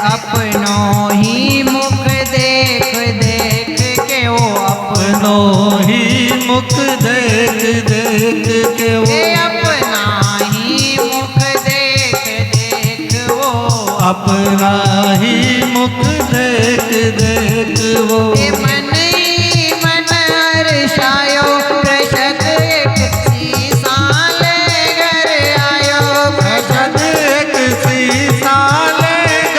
Speaker 2: अपनों ही मुख देख देख के वो, अपनों ही मुख देख देख के वो, अपना ही मुख देख देख वो, अपना ही मुख देख देख वो, मन ही मन हर्षायो, कृषक एक सीसा ले घर आयो, कृषक एक सीसा देख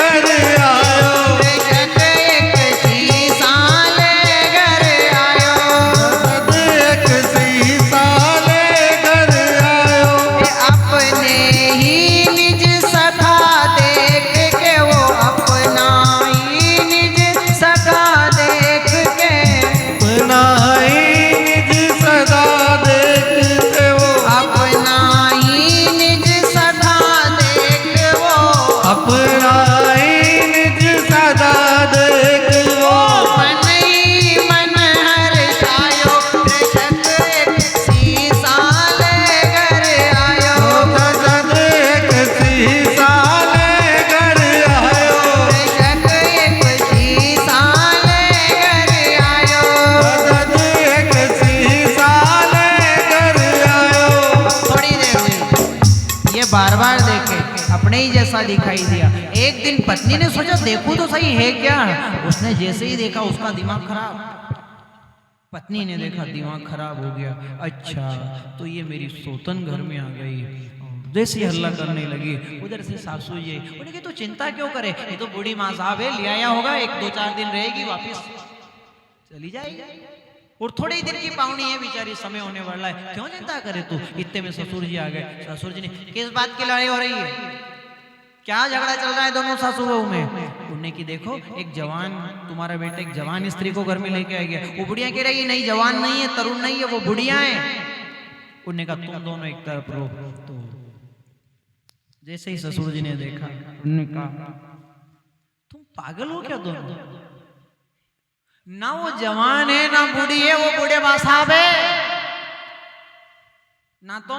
Speaker 2: अपने ही जैसा दिखाई दिया। एक दिन पत्नी ने सोचा देखूं तो सही है क्या। उसने जैसे ही देखा उसका दिमाग खराब। पत्नी ने देखा दिमाग खराब हो गया। अच्छा तो ये मेरी सौतन घर में आ गई, जैसे ही हल्ला करने लगी। उधर से सासू जी उन्हें तो चिंता क्यों करे, ये तो बूढ़ी माँ साहब है, ले आया होगा, 1-2-4 दिन रहेगी वापिस चली जाएगी, और थोड़े ही दिन की पावनी है बेचारी, समय होने वाला है, क्यों चिंता करे तू। इतने में ससुर जी आ गए। ससुर जी ने किस बात की लड़ाई हो रही है, क्या झगड़ा चल रहा है दोनों सासू बहू में। उन्होंने की देखो एक जवान, तुम्हारा बेटा एक जवान स्त्री को घर में लेके आ गया। वो बुढ़िया कह रही नहीं जवान नहीं है, तरुण नहीं है, वो बुढ़िया है। उन्होंने कहा तुम दोनों एक तरफ रहो। तो जैसे ही ससुर जी ने देखा उन्होंने कहा तुम पागल हो क्या दोनों, ना वो जवान है ना बूढ़ी है, वो बूढ़े बा साहब है, ना तो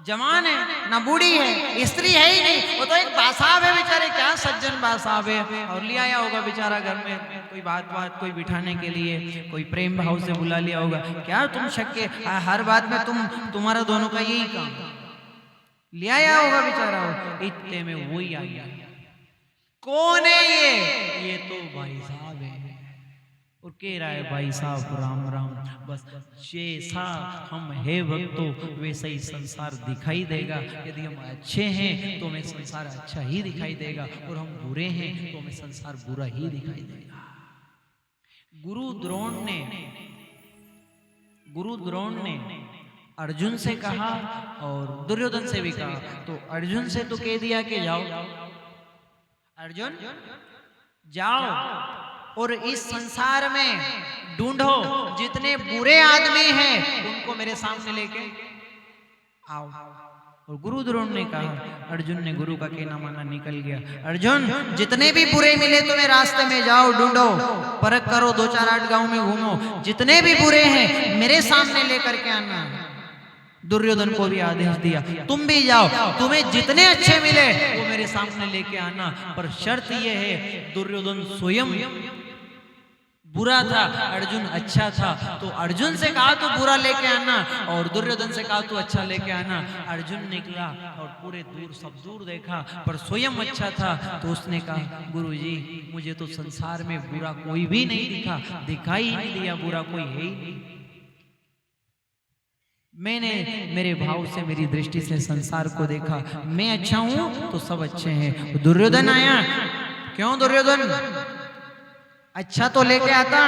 Speaker 2: जवान है ना बूढ़ी है, स्त्री है ही नहीं, वो तो एक बासाब है बेचारे, क्या सज्जन बासाब है। और ले आया होगा बेचारा घर में, कोई बात कोई बिठाने के लिए, कोई प्रेम भाव से बुला लिया होगा। क्या तुम शक के हर बात में तुम्हारा दोनों का यही काम, ले आया होगा बेचारा। इतने में वही आ गया। कौन है ये तो भाई साहब है। और कह रहा है भाई साहब राम राम, बस जैसा हम है भक्तों वैसा ही संसार दिखाई देगा। यदि हम अच्छे हैं तो हमें संसार अच्छा ही दिखाई देगा, और हम बुरे हैं तो हमें संसार बुरा ही दिखाई देगा। गुरु द्रोण ने अर्जुन से कहा और दुर्योधन से भी कहा। तो अर्जुन से तो कह दिया कि जाओ अर्जुन जाओ और इस संसार में ढूंढो जितने बुरे आदमी हैं उनको मेरे सामने लेके आओ। और गुरु द्रोण ने कहा, अर्जुन ने गुरु का कहना माना निकल गया। अर्जुन जितने भी बुरे मिले तुम्हें रास्ते में जाओ, ढूंढो, परख करो, 2-4-8 गांव में घूमो, जितने भी बुरे हैं मेरे सामने लेकर के आना। दुर्योधन को भी आदेश दिया तुम भी जाओ, तुम्हें जितने अच्छे मिले वो मेरे सामने लेके आना, पर शर्त ये है दुर्योधन स्वयं बुरा था, अर्जुन अच्छा था। तो अर्जुन से कहा तो बुरा लेके आना और दुर्योधन से कहा तो अच्छा लेके आना। अर्जुन निकला और पूरे सब दूर देखा, पर स्वयं अच्छा था। तो उसने कहा गुरुजी मुझे तो संसार में बुरा कोई भी नहीं दिखाई ही नहीं दिया, बुरा कोई है ही नहीं। मैंने मेरे भाव से मेरी दृष्टि से संसार को देखा, मैं अच्छा हूं तो सब अच्छे हैं। दुर्योधन आया, क्यों दुर्योधन अच्छा तो लेके आता।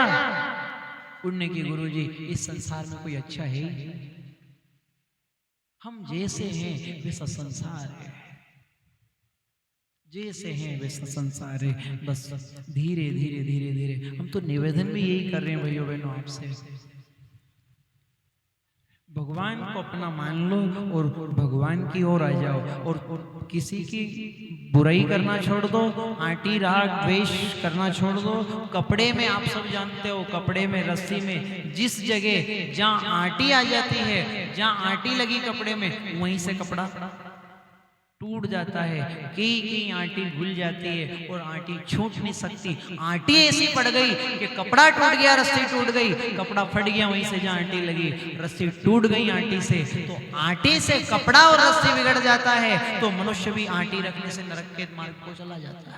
Speaker 2: उन्होंने की गुरुजी इस संसार में कोई अच्छा है ही, हम जैसे हैं वैसा संसार है, जैसे हैं वैसा संसार है। बस धीरे धीरे धीरे धीरे हम तो निवेदन भी यही कर रहे हैं भाइयों बहनों आपसे, भगवान को अपना मान लो और भगवान की ओर आ जाओ, और किसी की बुराई करना छोड़ दो, आंटी राग द्वेष करना छोड़ दो। कपड़े में आप सब जानते हो, कपड़े में रस्सी में जिस जगह जहाँ आंटी आ जाती है, जहाँ आंटी लगी कपड़े में वहीं से कपड़ा टूट जाता है। कई आंटी भूल जाती है और आंटी छूट नहीं सकती। आंटी ऐसी पड़ गई कि कपड़ा टूट गया, रस्सी टूट गई, कपड़ा फट गया वहीं से जहाँ आंटी लगी, रस्सी टूट गई आंटी से। तो आंटी से कपड़ा और रस्सी बिगड़ जाता है, तो मनुष्य भी आंटी रखने से नरक के मार्ग को चला जाता है।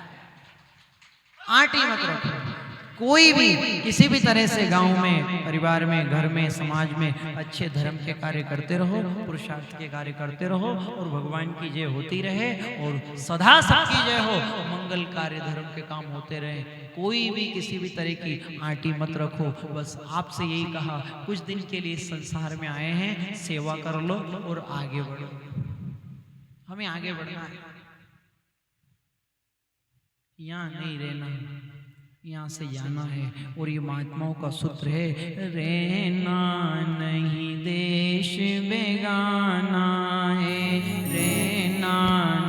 Speaker 2: आंटी मत रखो। कोई भी किसी भी तरह से गांव में, परिवार में, घर में, समाज में अच्छे धर्म के कार्य करते रहो, पुरुषार्थ के कार्य करते रहो, और भगवान की जय होती रहे और सदा सबकी जय हो। मंगल कार्य धर्म के काम होते रहे। कोई भी किसी भी तरह की आंटी मत रखो। बस आपसे यही कहा, कुछ दिन के लिए इस संसार में आए हैं, सेवा कर लो और आगे बढ़ो। हमें आगे बढ़ना है, यहाँ नहीं रहना, यहाँ से जाना है। और ये महात्माओं का सूत्र है, रहना नहीं देश बेगाना है, रहना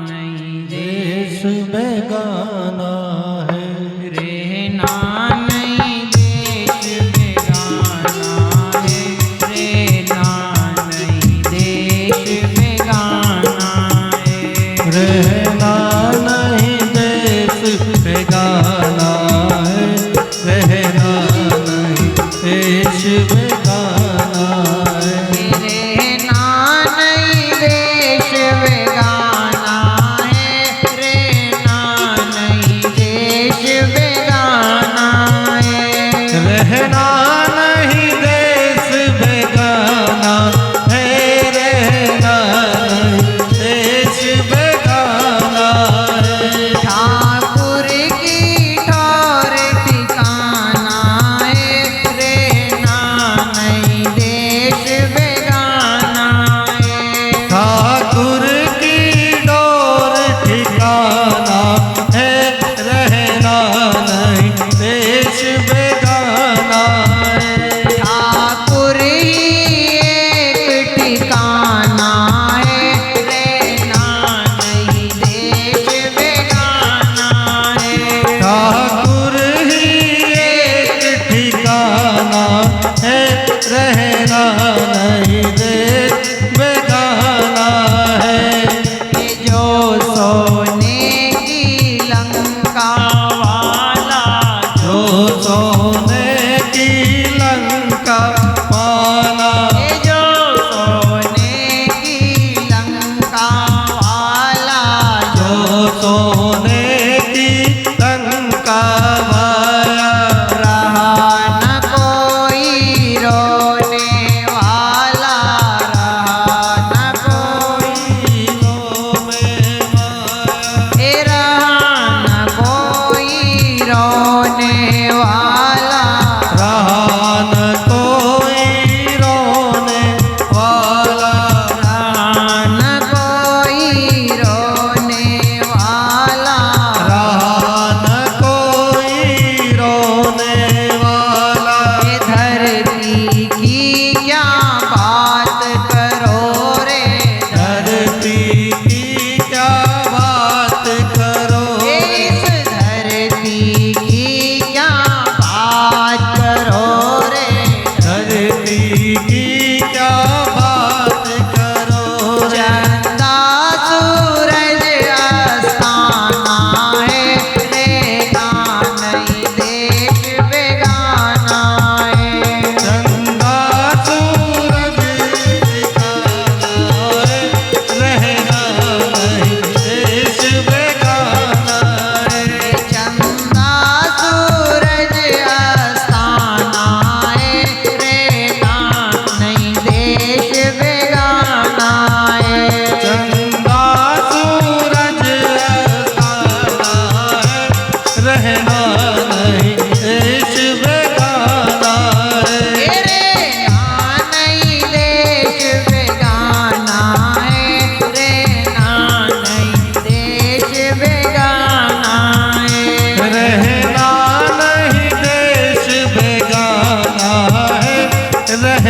Speaker 2: नहीं देश
Speaker 1: बेगाना है,
Speaker 2: रहना नहीं देश बेगाना है, रहना नहीं देश बेगाना है,
Speaker 1: रहना नहीं देश बेगाना है, रहना नहीं देश बेगाना है,
Speaker 2: रहना नहीं देश बेगाना है,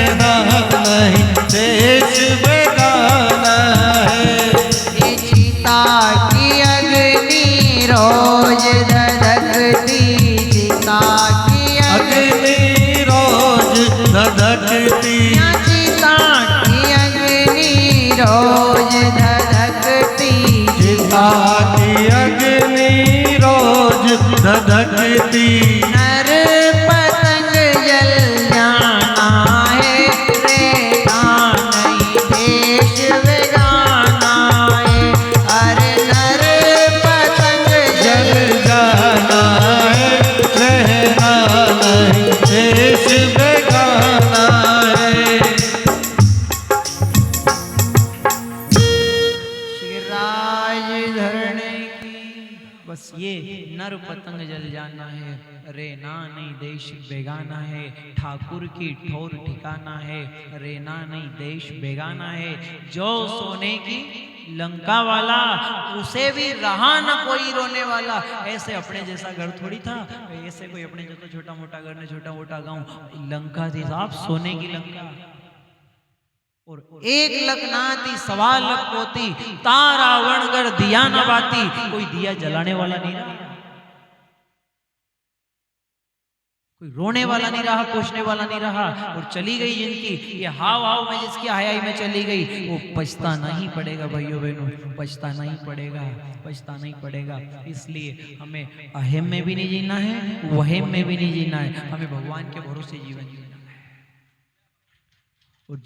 Speaker 1: रहना नहीं देश बेगाना है।
Speaker 2: ये चिता की अग्नि रोज धधकती, चिता की
Speaker 1: अग्नि रोज धधकती,
Speaker 2: चिता की अग्नि रोज धधकती,
Speaker 1: चिता की अग्नि रोज धधकती।
Speaker 2: नर पतंग जल जाना है, रहना नहीं देश बेगाना है। अरे नर पतंग
Speaker 1: जल जाना है, रहना नहीं देश बेगाना है।
Speaker 2: शिवराज धरने की बस ये नर पतंग जल जाना है, रेना नहीं देश बेगाना है। ठाकुर की ठोर ठिकाना है, रेना नहीं देश बेगाना है। जो सोने की लंका वाला, उसे भी रहा न कोई रोने वाला। ऐसे अपने जैसा घर थोड़ी था, ऐसे कोई अपने जैसा छोटा मोटा घर ने छोटा मोटा गांव। लंका थी साहब, सोने की लंका। और 1 लख ना थी, 1.25 लख होती, ता रावण कर दिया न बाती। कोई दिया जलाने वाला नहीं रहा, कोई रोने वाला नहीं रहा, पूछने वाला नहीं रहा। और चली गई जिनकी ये हाव हाव में, जिसकी हयाई में चली गई, वो पछताना ही पड़ेगा भाइयों बहनों, पछताना ही पड़ेगा, पछताना ही पड़ेगा। इसलिए हमें अहम में भी नहीं जीना है, वहम में भी नहीं जीना है, हमें भगवान के भरोसे जीवन जीना है। और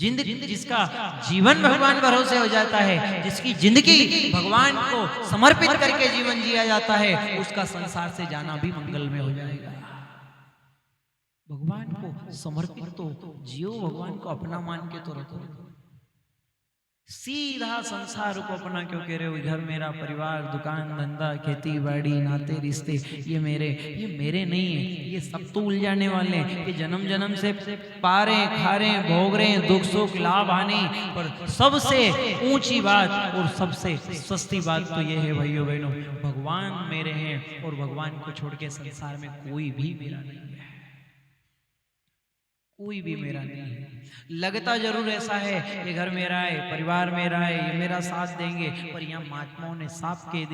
Speaker 2: जिसका जीवन भगवान भरोसे हो जाता है, जिसकी जिंदगी भगवान को समर्पित करके जीवन जिया जाता है, उसका संसार से जाना भी मंगल में हो जाएगा। भगवान को समर्पित तो जियो, भगवान को अपना मान के तो रखो। सीधा संसार को अपना क्यों कह रहे हो? घर मेरा, परिवार, दुकान धंधा, खेती बाड़ी, नाते रिश्ते, ये मेरे नहीं है। ये सब तो उलझाने वाले हैं। ये जन्म जन्म से पा रहे हैं, खा रहे हैं, भोग रहे हैं, दुख सुख लाभ हानि। पर सबसे ऊंची बात और सबसे सस्ती बात तो ये है भाइयों बहनों, भगवान मेरे हैं। और भगवान को छोड़ के संसार में कोई भी मेरा नहीं है, कोई भी मेरा नहीं है। लगता जरूर ऐसा है, ये घर मेरा है, परिवार मेरा है, ये मेरा साथ देंगे, पर यहाँ महात्माओं ने सांप कह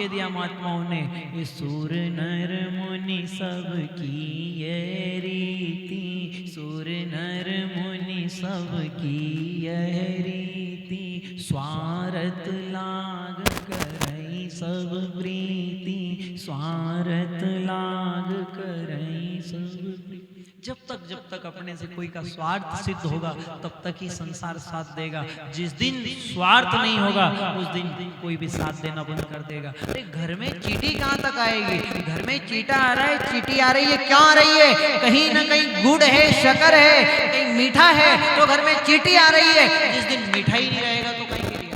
Speaker 2: दिया महात्माओं ने, ये सूर नर मुनि सबकी ये रीति, सूर नर मुनि सबकी यह रीति, स्वार्थ लाग करई सब प्रीति, स्वार्थ लाग करई सब प्रीति। जब तक अपने से कोई का स्वार्थ सिद्ध होगा, तब तक ही संसार साथ देगा। जिस दिन स्वार्थ नहीं होगा, उस दिन कोई भी साथ देना बंद कर देगा। अरे घर में चींटी कहाँ तक आएगी? घर में चींटा आ रहा है, चींटी आ रही है, क्या आ रही है? कहीं ना कहीं गुड़ है, शक्कर है, कहीं मीठा है, तो घर में चींटी आ रही है। जिस दिन मीठा ही नहीं रहेगा तो कहीं के लिए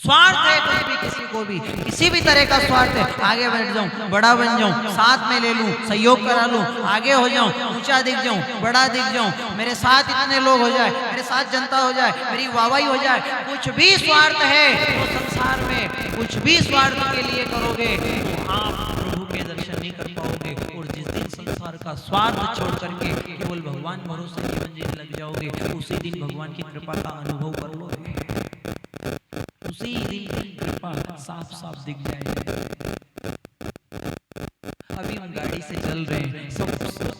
Speaker 2: स्वार्थ है। कुछ भी, किसी को भी किसी भी तरह का स्वार्थ है। आगे बैठ जाऊं, बड़ा बन जाऊं, साथ में ले लूं, सहयोग करा लूं, आगे हो जाऊं, ऊंचा दिख जाऊं, बड़ा दिख जाऊं, मेरे साथ इतने लोग हो जाए, मेरे साथ जनता हो जाए, मेरी वाहवाही हो जाए। कुछ भी स्वार्थ है तो संसार में, कुछ भी स्वार्थ के लिए करोगे तो आप प्रभु के दर्शन नहीं कर पाओगे। और जिस दिन संसार का स्वार्थ छोड़ करके केवल भगवान भरोसे जीवन जीने लग जाओगे, उसी दिन भगवान की कृपा का अनुभव कर लोगे। उसी दिन कृपा साफ साफ दिख जाएगी। अभी हम गाड़ी से चल रहे हैं, सब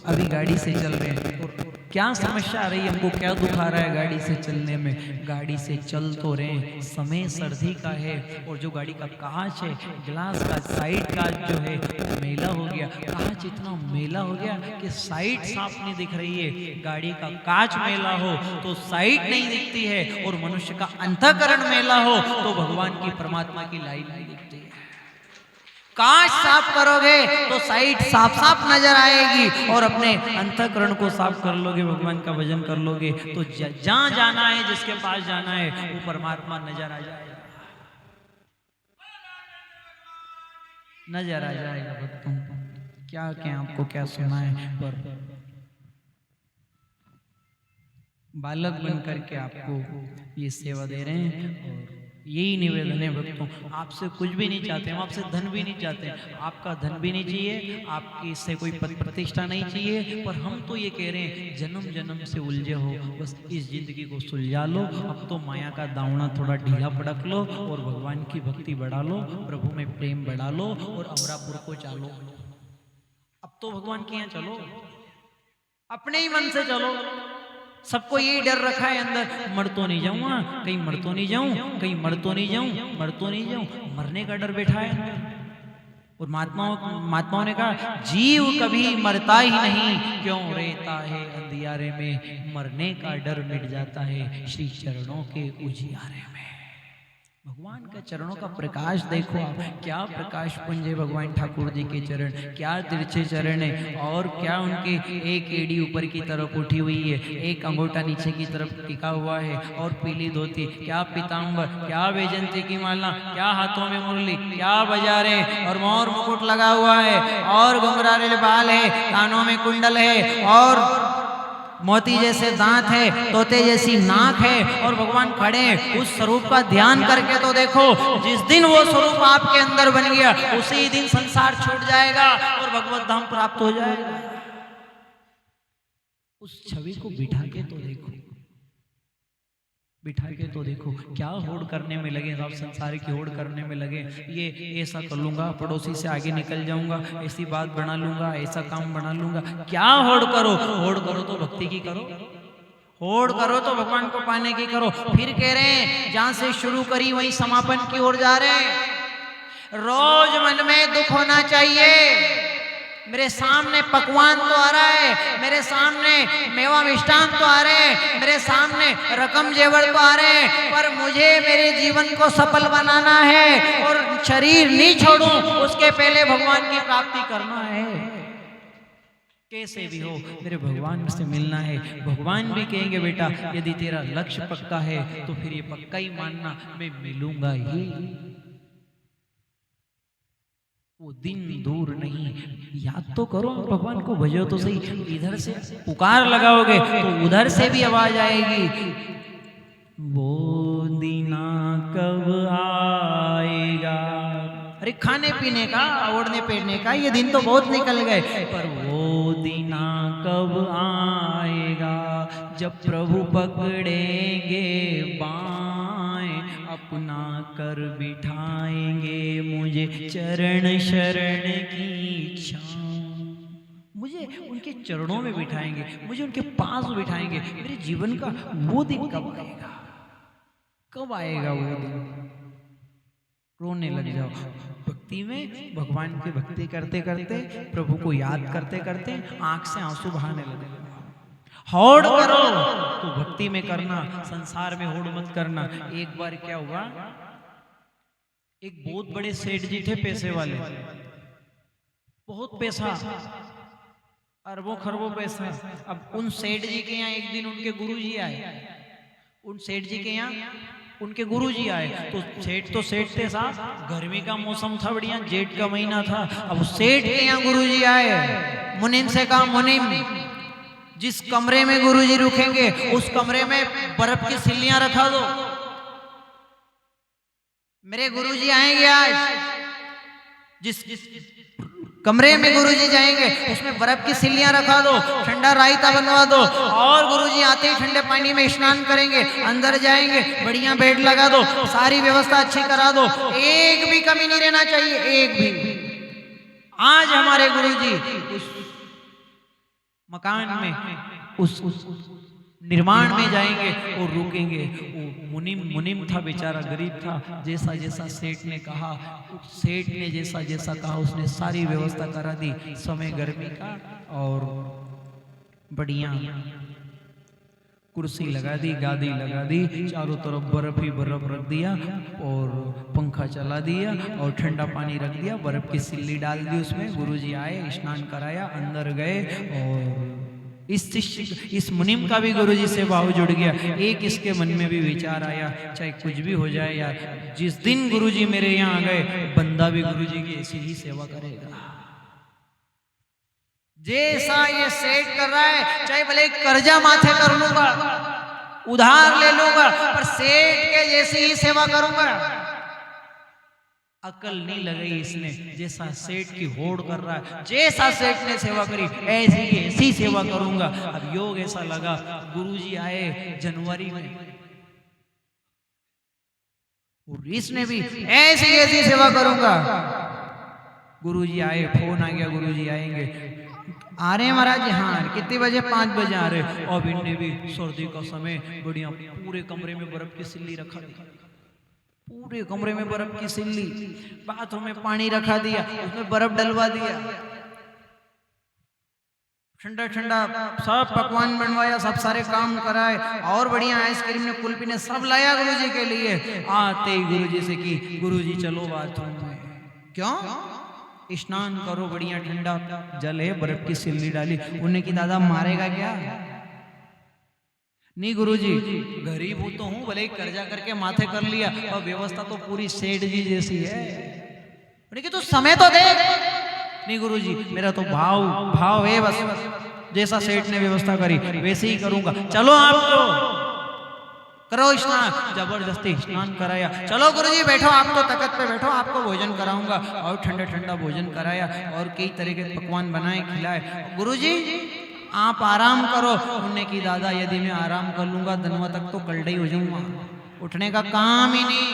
Speaker 2: अभी गाड़ी से चल रहे हैं, और क्या समस्या आ रही है हमको, क्या दुख आ रहा है गाड़ी से चलने में? गाड़ी से चल तो रहे, समय सर्दी का है, और जो गाड़ी का कांच है, ग्लास का साइड का जो है मैला हो गया। कांच इतना मैला हो गया कि साइड साफ नहीं दिख रही है। गाड़ी का कांच मैला हो तो साइड नहीं दिखती है, और मनुष्य का अंतःकरण मैला हो तो भगवान की, परमात्मा की लाइन नहीं दिखती है। कांच साफ करोगे तो साइड साफ साफ नजर आएगी, और अपने अंतःकरण को साफ कर लोगे, भगवान का भजन कर लोगे, तो जहां जाना है, जिसके पास जाना है, वो परमात्मा नजर आ जाएगा, नजर आ जाएगा। भक्तों क्या क्या आपको क्या सुना है, पर बालक बन करके आपको ये सेवा दे रहे हैं, और यही निवेदन है भक्तों, आपसे कुछ भी नहीं चाहते हम, आपसे धन भी नहीं चाहते, आपका धन भी नहीं चाहिए, आपकी इससे कोई पद प्रतिष्ठा नहीं चाहिए, पर हम तो ये कह रहे हैं जन्म जन्म से उलझे हो, बस इस जिंदगी को सुलझा लो। अब तो माया का दावना थोड़ा ढीला पड़क लो और भगवान की भक्ति बढ़ा लो, प्रभु में प्रेम बढ़ा लो और अमरापुर को चालो। अब तो भगवान के यहाँ चलो, अपने ही मन से चलो। सबको यही डर रखा है अंदर, मर तो नहीं जाऊंगा, कहीं मर तो नहीं जाऊं, कहीं मर तो नहीं जाऊं, मर तो नहीं जाऊं, मरने का डर बैठा है अंदर। और महात्माओं ने कहा जीव कभी मरता ही नहीं, क्यों रहता है अंधियारे में, मरने का डर मिट जाता है श्री चरणों के उजियारे में। भगवान के चरणों का प्रकाश देखो आप, क्या प्रकाश पुंज है भगवान ठाकुर जी के चरण, क्या तिरछे चरण है, और क्या उनकी एक एड़ी ऊपर की तरफ उठी हुई है, एक अंगूठा नीचे की तरफ टिका हुआ है, और पीली धोती, क्या पीताम्बर, क्या वैजंती की माला, क्या हाथों में मुरली, क्या बाजारे, और मोर मुकुट लगा हुआ है, और घुंघराले बाल है, कानों में कुंडल है, और मोती जैसे दांत है, तोते जैसी नाक है, और भगवान खड़े हैं। उस स्वरूप का ध्यान करके तो देखो, जिस दिन वो स्वरूप आपके अंदर बन गया उसी दिन संसार छूट जाएगा और भगवत धाम प्राप्त हो जाएगा। उस छवि को बिठा के तो देखो, बिठा के तो देखो, क्या होड़ करने में लगे आप, संसार की होड़ करने में लगे, ये ऐसा कर लूंगा, पड़ोसी से आगे निकल जाऊंगा, ऐसी बात बना लूंगा, ऐसा काम बना लूंगा। क्या होड़ करो, होड़ करो तो भक्ति की करो, होड़ करो तो भगवान को पाने की करो। फिर कह रहे हैं जहां से शुरू करी वहीं समापन की ओर जा रहे हैं। रोज मन में दुख होना चाहिए, मेरे सामने पकवान तो आ रहा है, मेरे सामने मेवा मिष्टान तो आ रहे हैं, मेरे सामने रकम जेवर तो आ रहे हैं, पर मुझे मेरे जीवन को सफल बनाना है और शरीर नहीं छोड़ूं, उसके पहले भगवान की प्राप्ति करना है। कैसे भी हो मेरे भगवान से मिलना है। भगवान भी कहेंगे बेटा यदि तेरा लक्ष्य पक्का है तो फिर ये पक्का ही मानना, मैं मिलूंगा ही, वो दिन दूर नहीं। याद तो करो, भगवान को भजो तो सही। इधर से पुकार लगाओगे तो उधर से भी आवाज आएगी, वो दीना कब आएगा। अरे खाने पीने का, ओढ़ने पहनने का ये दिन तो बहुत निकल गए, पर वो दीना कब आएगा जब प्रभु पकड़ेंगे बाएं, अपना कर बिठाएंगे मुझे चरण शरण की छांव। मुझे उनके चरणों में बिठाएंगे, मुझे उनके पास बिठाएंगे। मेरे जीवन का वो दिन कब आएगा, कब आएगा वो दिन। रोने लग जाओ भक्ति में, भगवान की भक्ति करते करते, प्रभु को याद करते करते आंख से आंसू बहाने लगे। होड़ करो तो भक्ति में करना, संसार में होड़ मत करना। एक बार क्या हुआ, एक बहुत बड़े सेठ जी थे, पैसे वाले, बहुत पैसा, अरबों खरबों पैसा। अब उन सेठ जी के यहाँ एक दिन उनके गुरुजी आए, उन सेठ जी के यहाँ उनके गुरुजी आए। तो सेठ थे साहब, गर्मी का मौसम था बढ़िया, जेठ का महीना था। अब सेठ के यहाँ गुरुजी आए, मुनीम से कहा मुनीम जिस कमरे में गुरुजी रुकेंगे उस कमरे में बर्फ की सिल्लियां रखा दो। मेरे गुरुजी आएंगे आज, जिस कमरे में गुरुजी जाएंगे उसमें बर्फ की सिल्लियां रखा दो, ठंडा रायता बनवा दो, और गुरुजी आते ही ठंडे पानी में स्नान करेंगे, अंदर जाएंगे, बढ़िया बेड लगा दो, सारी व्यवस्था अच्छी करा दो, एक भी कमी नहीं रहना चाहिए, एक भी। आज हमारे गुरुजी उस मकान में, उस निर्माण में जाएंगे और रुकेंगे। वो मुनीम था बेचारा, गरीब था। जैसा जैसा सेठ ने कहा, सेठ ने जैसा जैसा कहा उसने सारी व्यवस्था करा दी। समय गर्मी का और बढ़िया कुर्सी लगा दी, गादी लगा दी, चारों तरफ बर्फ ही बर्फ रख दिया और पंखा चला दिया और ठंडा पानी रख दिया, बर्फ की सिल्ली डाल दी उसमें। गुरुजी आए, स्नान कराया, अंदर गए और इस मुनीम का भी गुरुजी से भाव जुड़ गया। एक इसके मन में भी विचार आया, चाहे कुछ भी हो जाए यार, जिस दिन गुरुजी मेरे यहाँ आ गए, बंदा भी गुरुजी की ऐसी ही सेवा करेगा जैसा ये सेठ कर रहा है, चाहे भले कर्जा माथे कर लूंगा, उधार ले लूंगा पर सेठ के जैसी ही सेवा करूंगा। अकल नहीं लगाई इसने, जैसा सेठ की होड़ कर रहा है, जैसा सेठ ने सेवा करी ऐसी सेवा करूंगा। अब योग ऐसा लगा, गुरुजी आए जनवरी में और इसने भी ऐसी सेवा करूंगा। गुरुजी आए, फोन आ गया गुरुजी आएंगे। आ रहे हैं महाराज जी? हाँ। कितने बजे? 5 बजे आ रहे। और इनने भी सर्दी का समय बढ़िया पूरे कमरे में बर्फ की सिल्ली रखा दी, पूरे कमरे में बर्फ की सिल्ली, बाथरूम में पानी रखा दिया, उसमें बर्फ डलवा दिया, ठंडा ठंडा सब पकवान बनवाया, सब सारे काम कराए और बढ़िया आइसक्रीम ने कुल्फी ने सब लाया गुरुजी के लिए। आते ही गुरुजी से की, गुरुजी चलो बाथरूम में। क्यों? स्नान करो, बढ़िया ठंडा जल है, बर्फ की सिल्ली डाली। उन्हें की दादा मारेगा क्या? नहीं गुरुजी, गरीब हूं तो हूं, भले ही कर्जा करके माथे कर लिया और व्यवस्था तो पूरी सेठ जी जैसी है। कि तू समय तो दे। नहीं गुरुजी, मेरा तो भाव है बस, जैसा सेठ ने व्यवस्था करी वैसे ही करूंगा। चलो आप तो करो स्नान। जबरदस्ती स्नान कराया। चलो गुरुजी बैठो, आप तो तख्त पे बैठो, आपको भोजन कराऊंगा। और ठंडा ठंडा भोजन कराया और कई तरह के पकवान बनाए खिलाए। गुरुजी आप आराम करो। उन्होंने की दादा यदि मैं आराम कर लूंगा धनवा तक तो कलडई हो जाऊंगा, उठने का काम ही नहीं।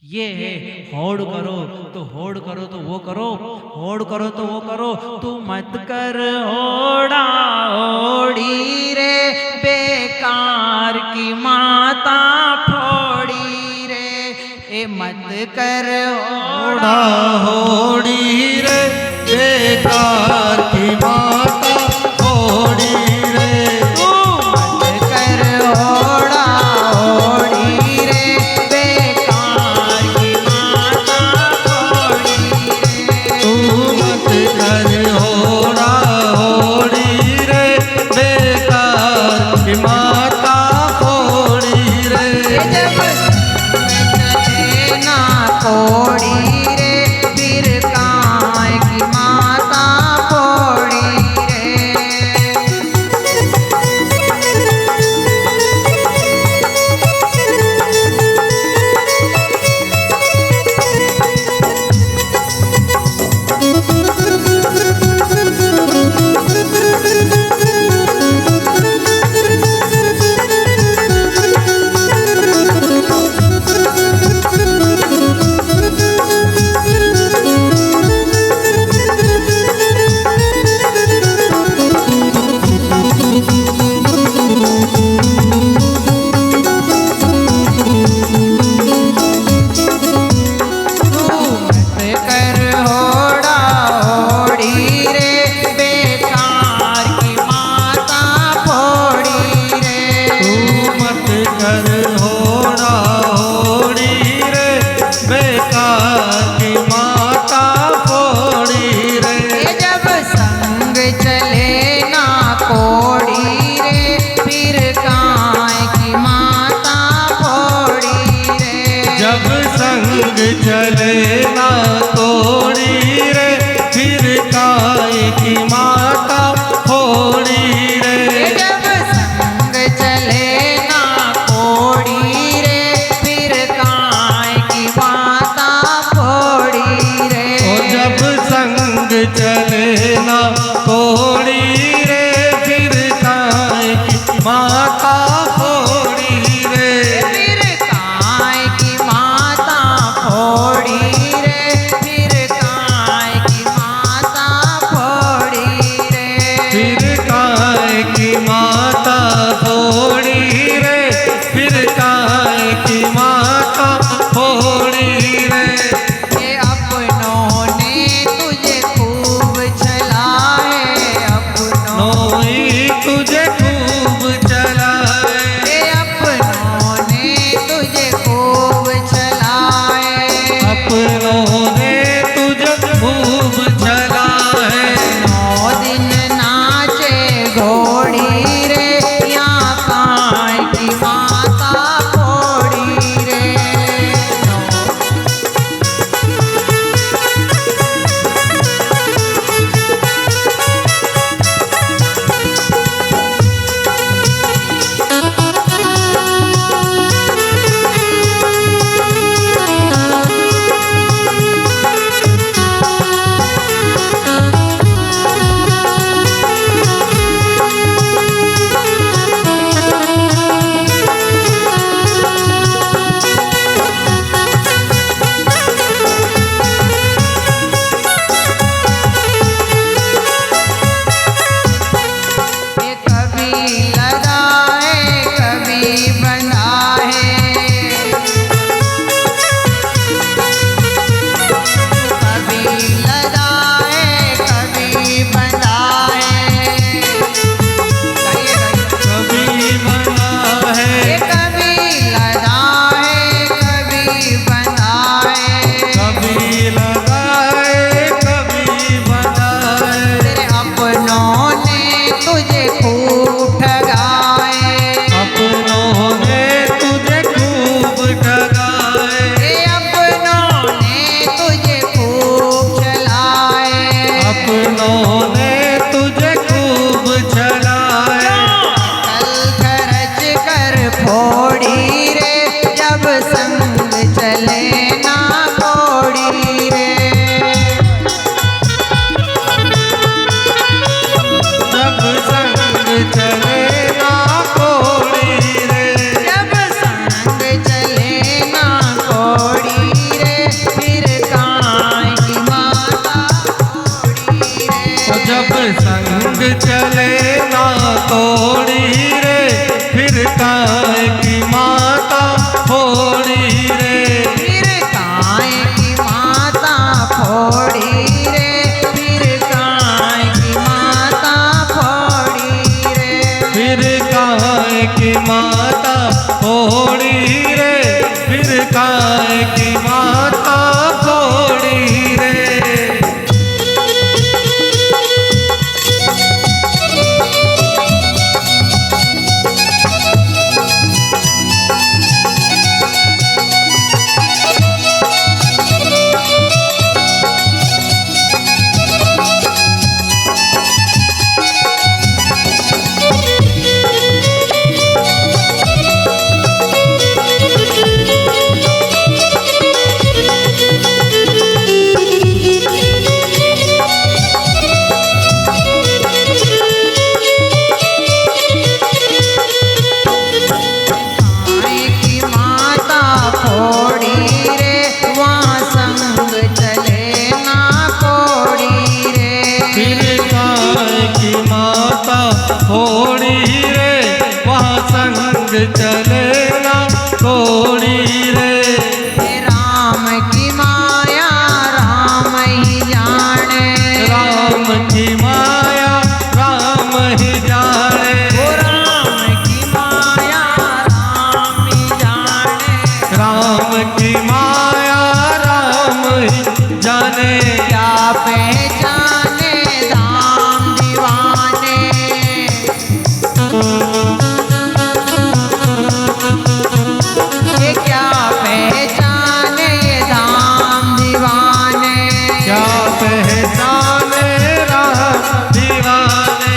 Speaker 2: ये है होड़ करो तो होड़ करो तो वो करो, होड़ करो तो वो करो। तू मत कर होड़ा होड़ी रे, बेकार की माता फोड़ी रे। ए मत कर होड़ा
Speaker 1: होड़ी रे, बेकार की माता फोड़ी रे।
Speaker 2: तू मत कर होड़ा होड़ी रे, बेकार की माता फोड़ी रे।
Speaker 1: तू मत कर होड़ा होड़ी रे, बेकार की माता फोड़ी रे।
Speaker 2: जब ना फोड़ी रे, फिर काय की माता फोड़ी
Speaker 1: काय की माता फोड़ी रे, फिर काय की माता फोड़ी रे। चले ना कोड़ी रे।
Speaker 2: राम की माया राम ही जाने,
Speaker 1: राम की माया राम ही जाने,
Speaker 2: राम की माया राम ही जाने,
Speaker 1: राम की माया राम ही जाने।
Speaker 2: क्या पहचाने धाम दीवाने, क्या पहचाने धाम दीवाने,
Speaker 1: क्या पहचाने राम दीवाने।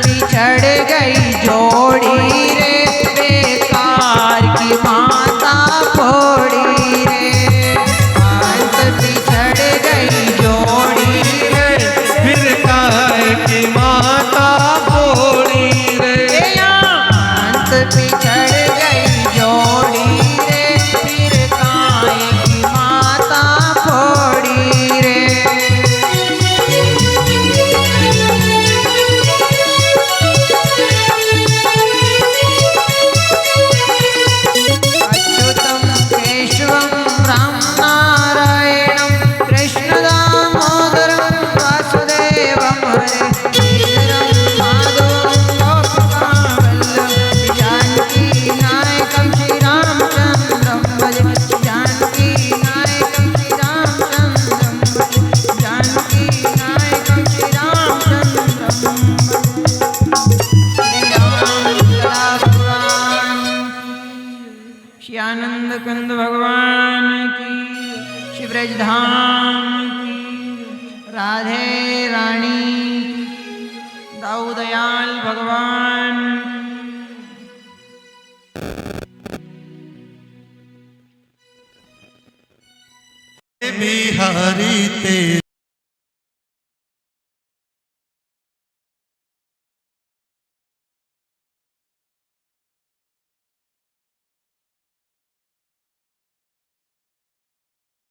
Speaker 2: पिछड़ गई जोड़ी रे, बेकार की माता फोड़ी रे। अंत पिछड़ गई जोड़ी रे,
Speaker 1: फिर काय की माता फोड़ी रे।
Speaker 2: अंत पिछड़ गई जोड़ी रे, फिर काय की माता फोड़ी रे। अच्युतं केशवं राम नारायणं कृष्ण दामोदरं वासुदेवं हरे, श्रीधरं माधवं गोपिकावल्लभं, जानकी नायकं श्रीरामचन्द्रं भजे, जानकी नायकं श्रीरामचन्द्रं भजे, जानकी नायकं श्रीरामचन्द्रं श्री आनंद कंद भगवान की, श्री ब्रजधाम की, राधे रानी की, दाऊदयाल भगवान
Speaker 1: बिहारी तेरे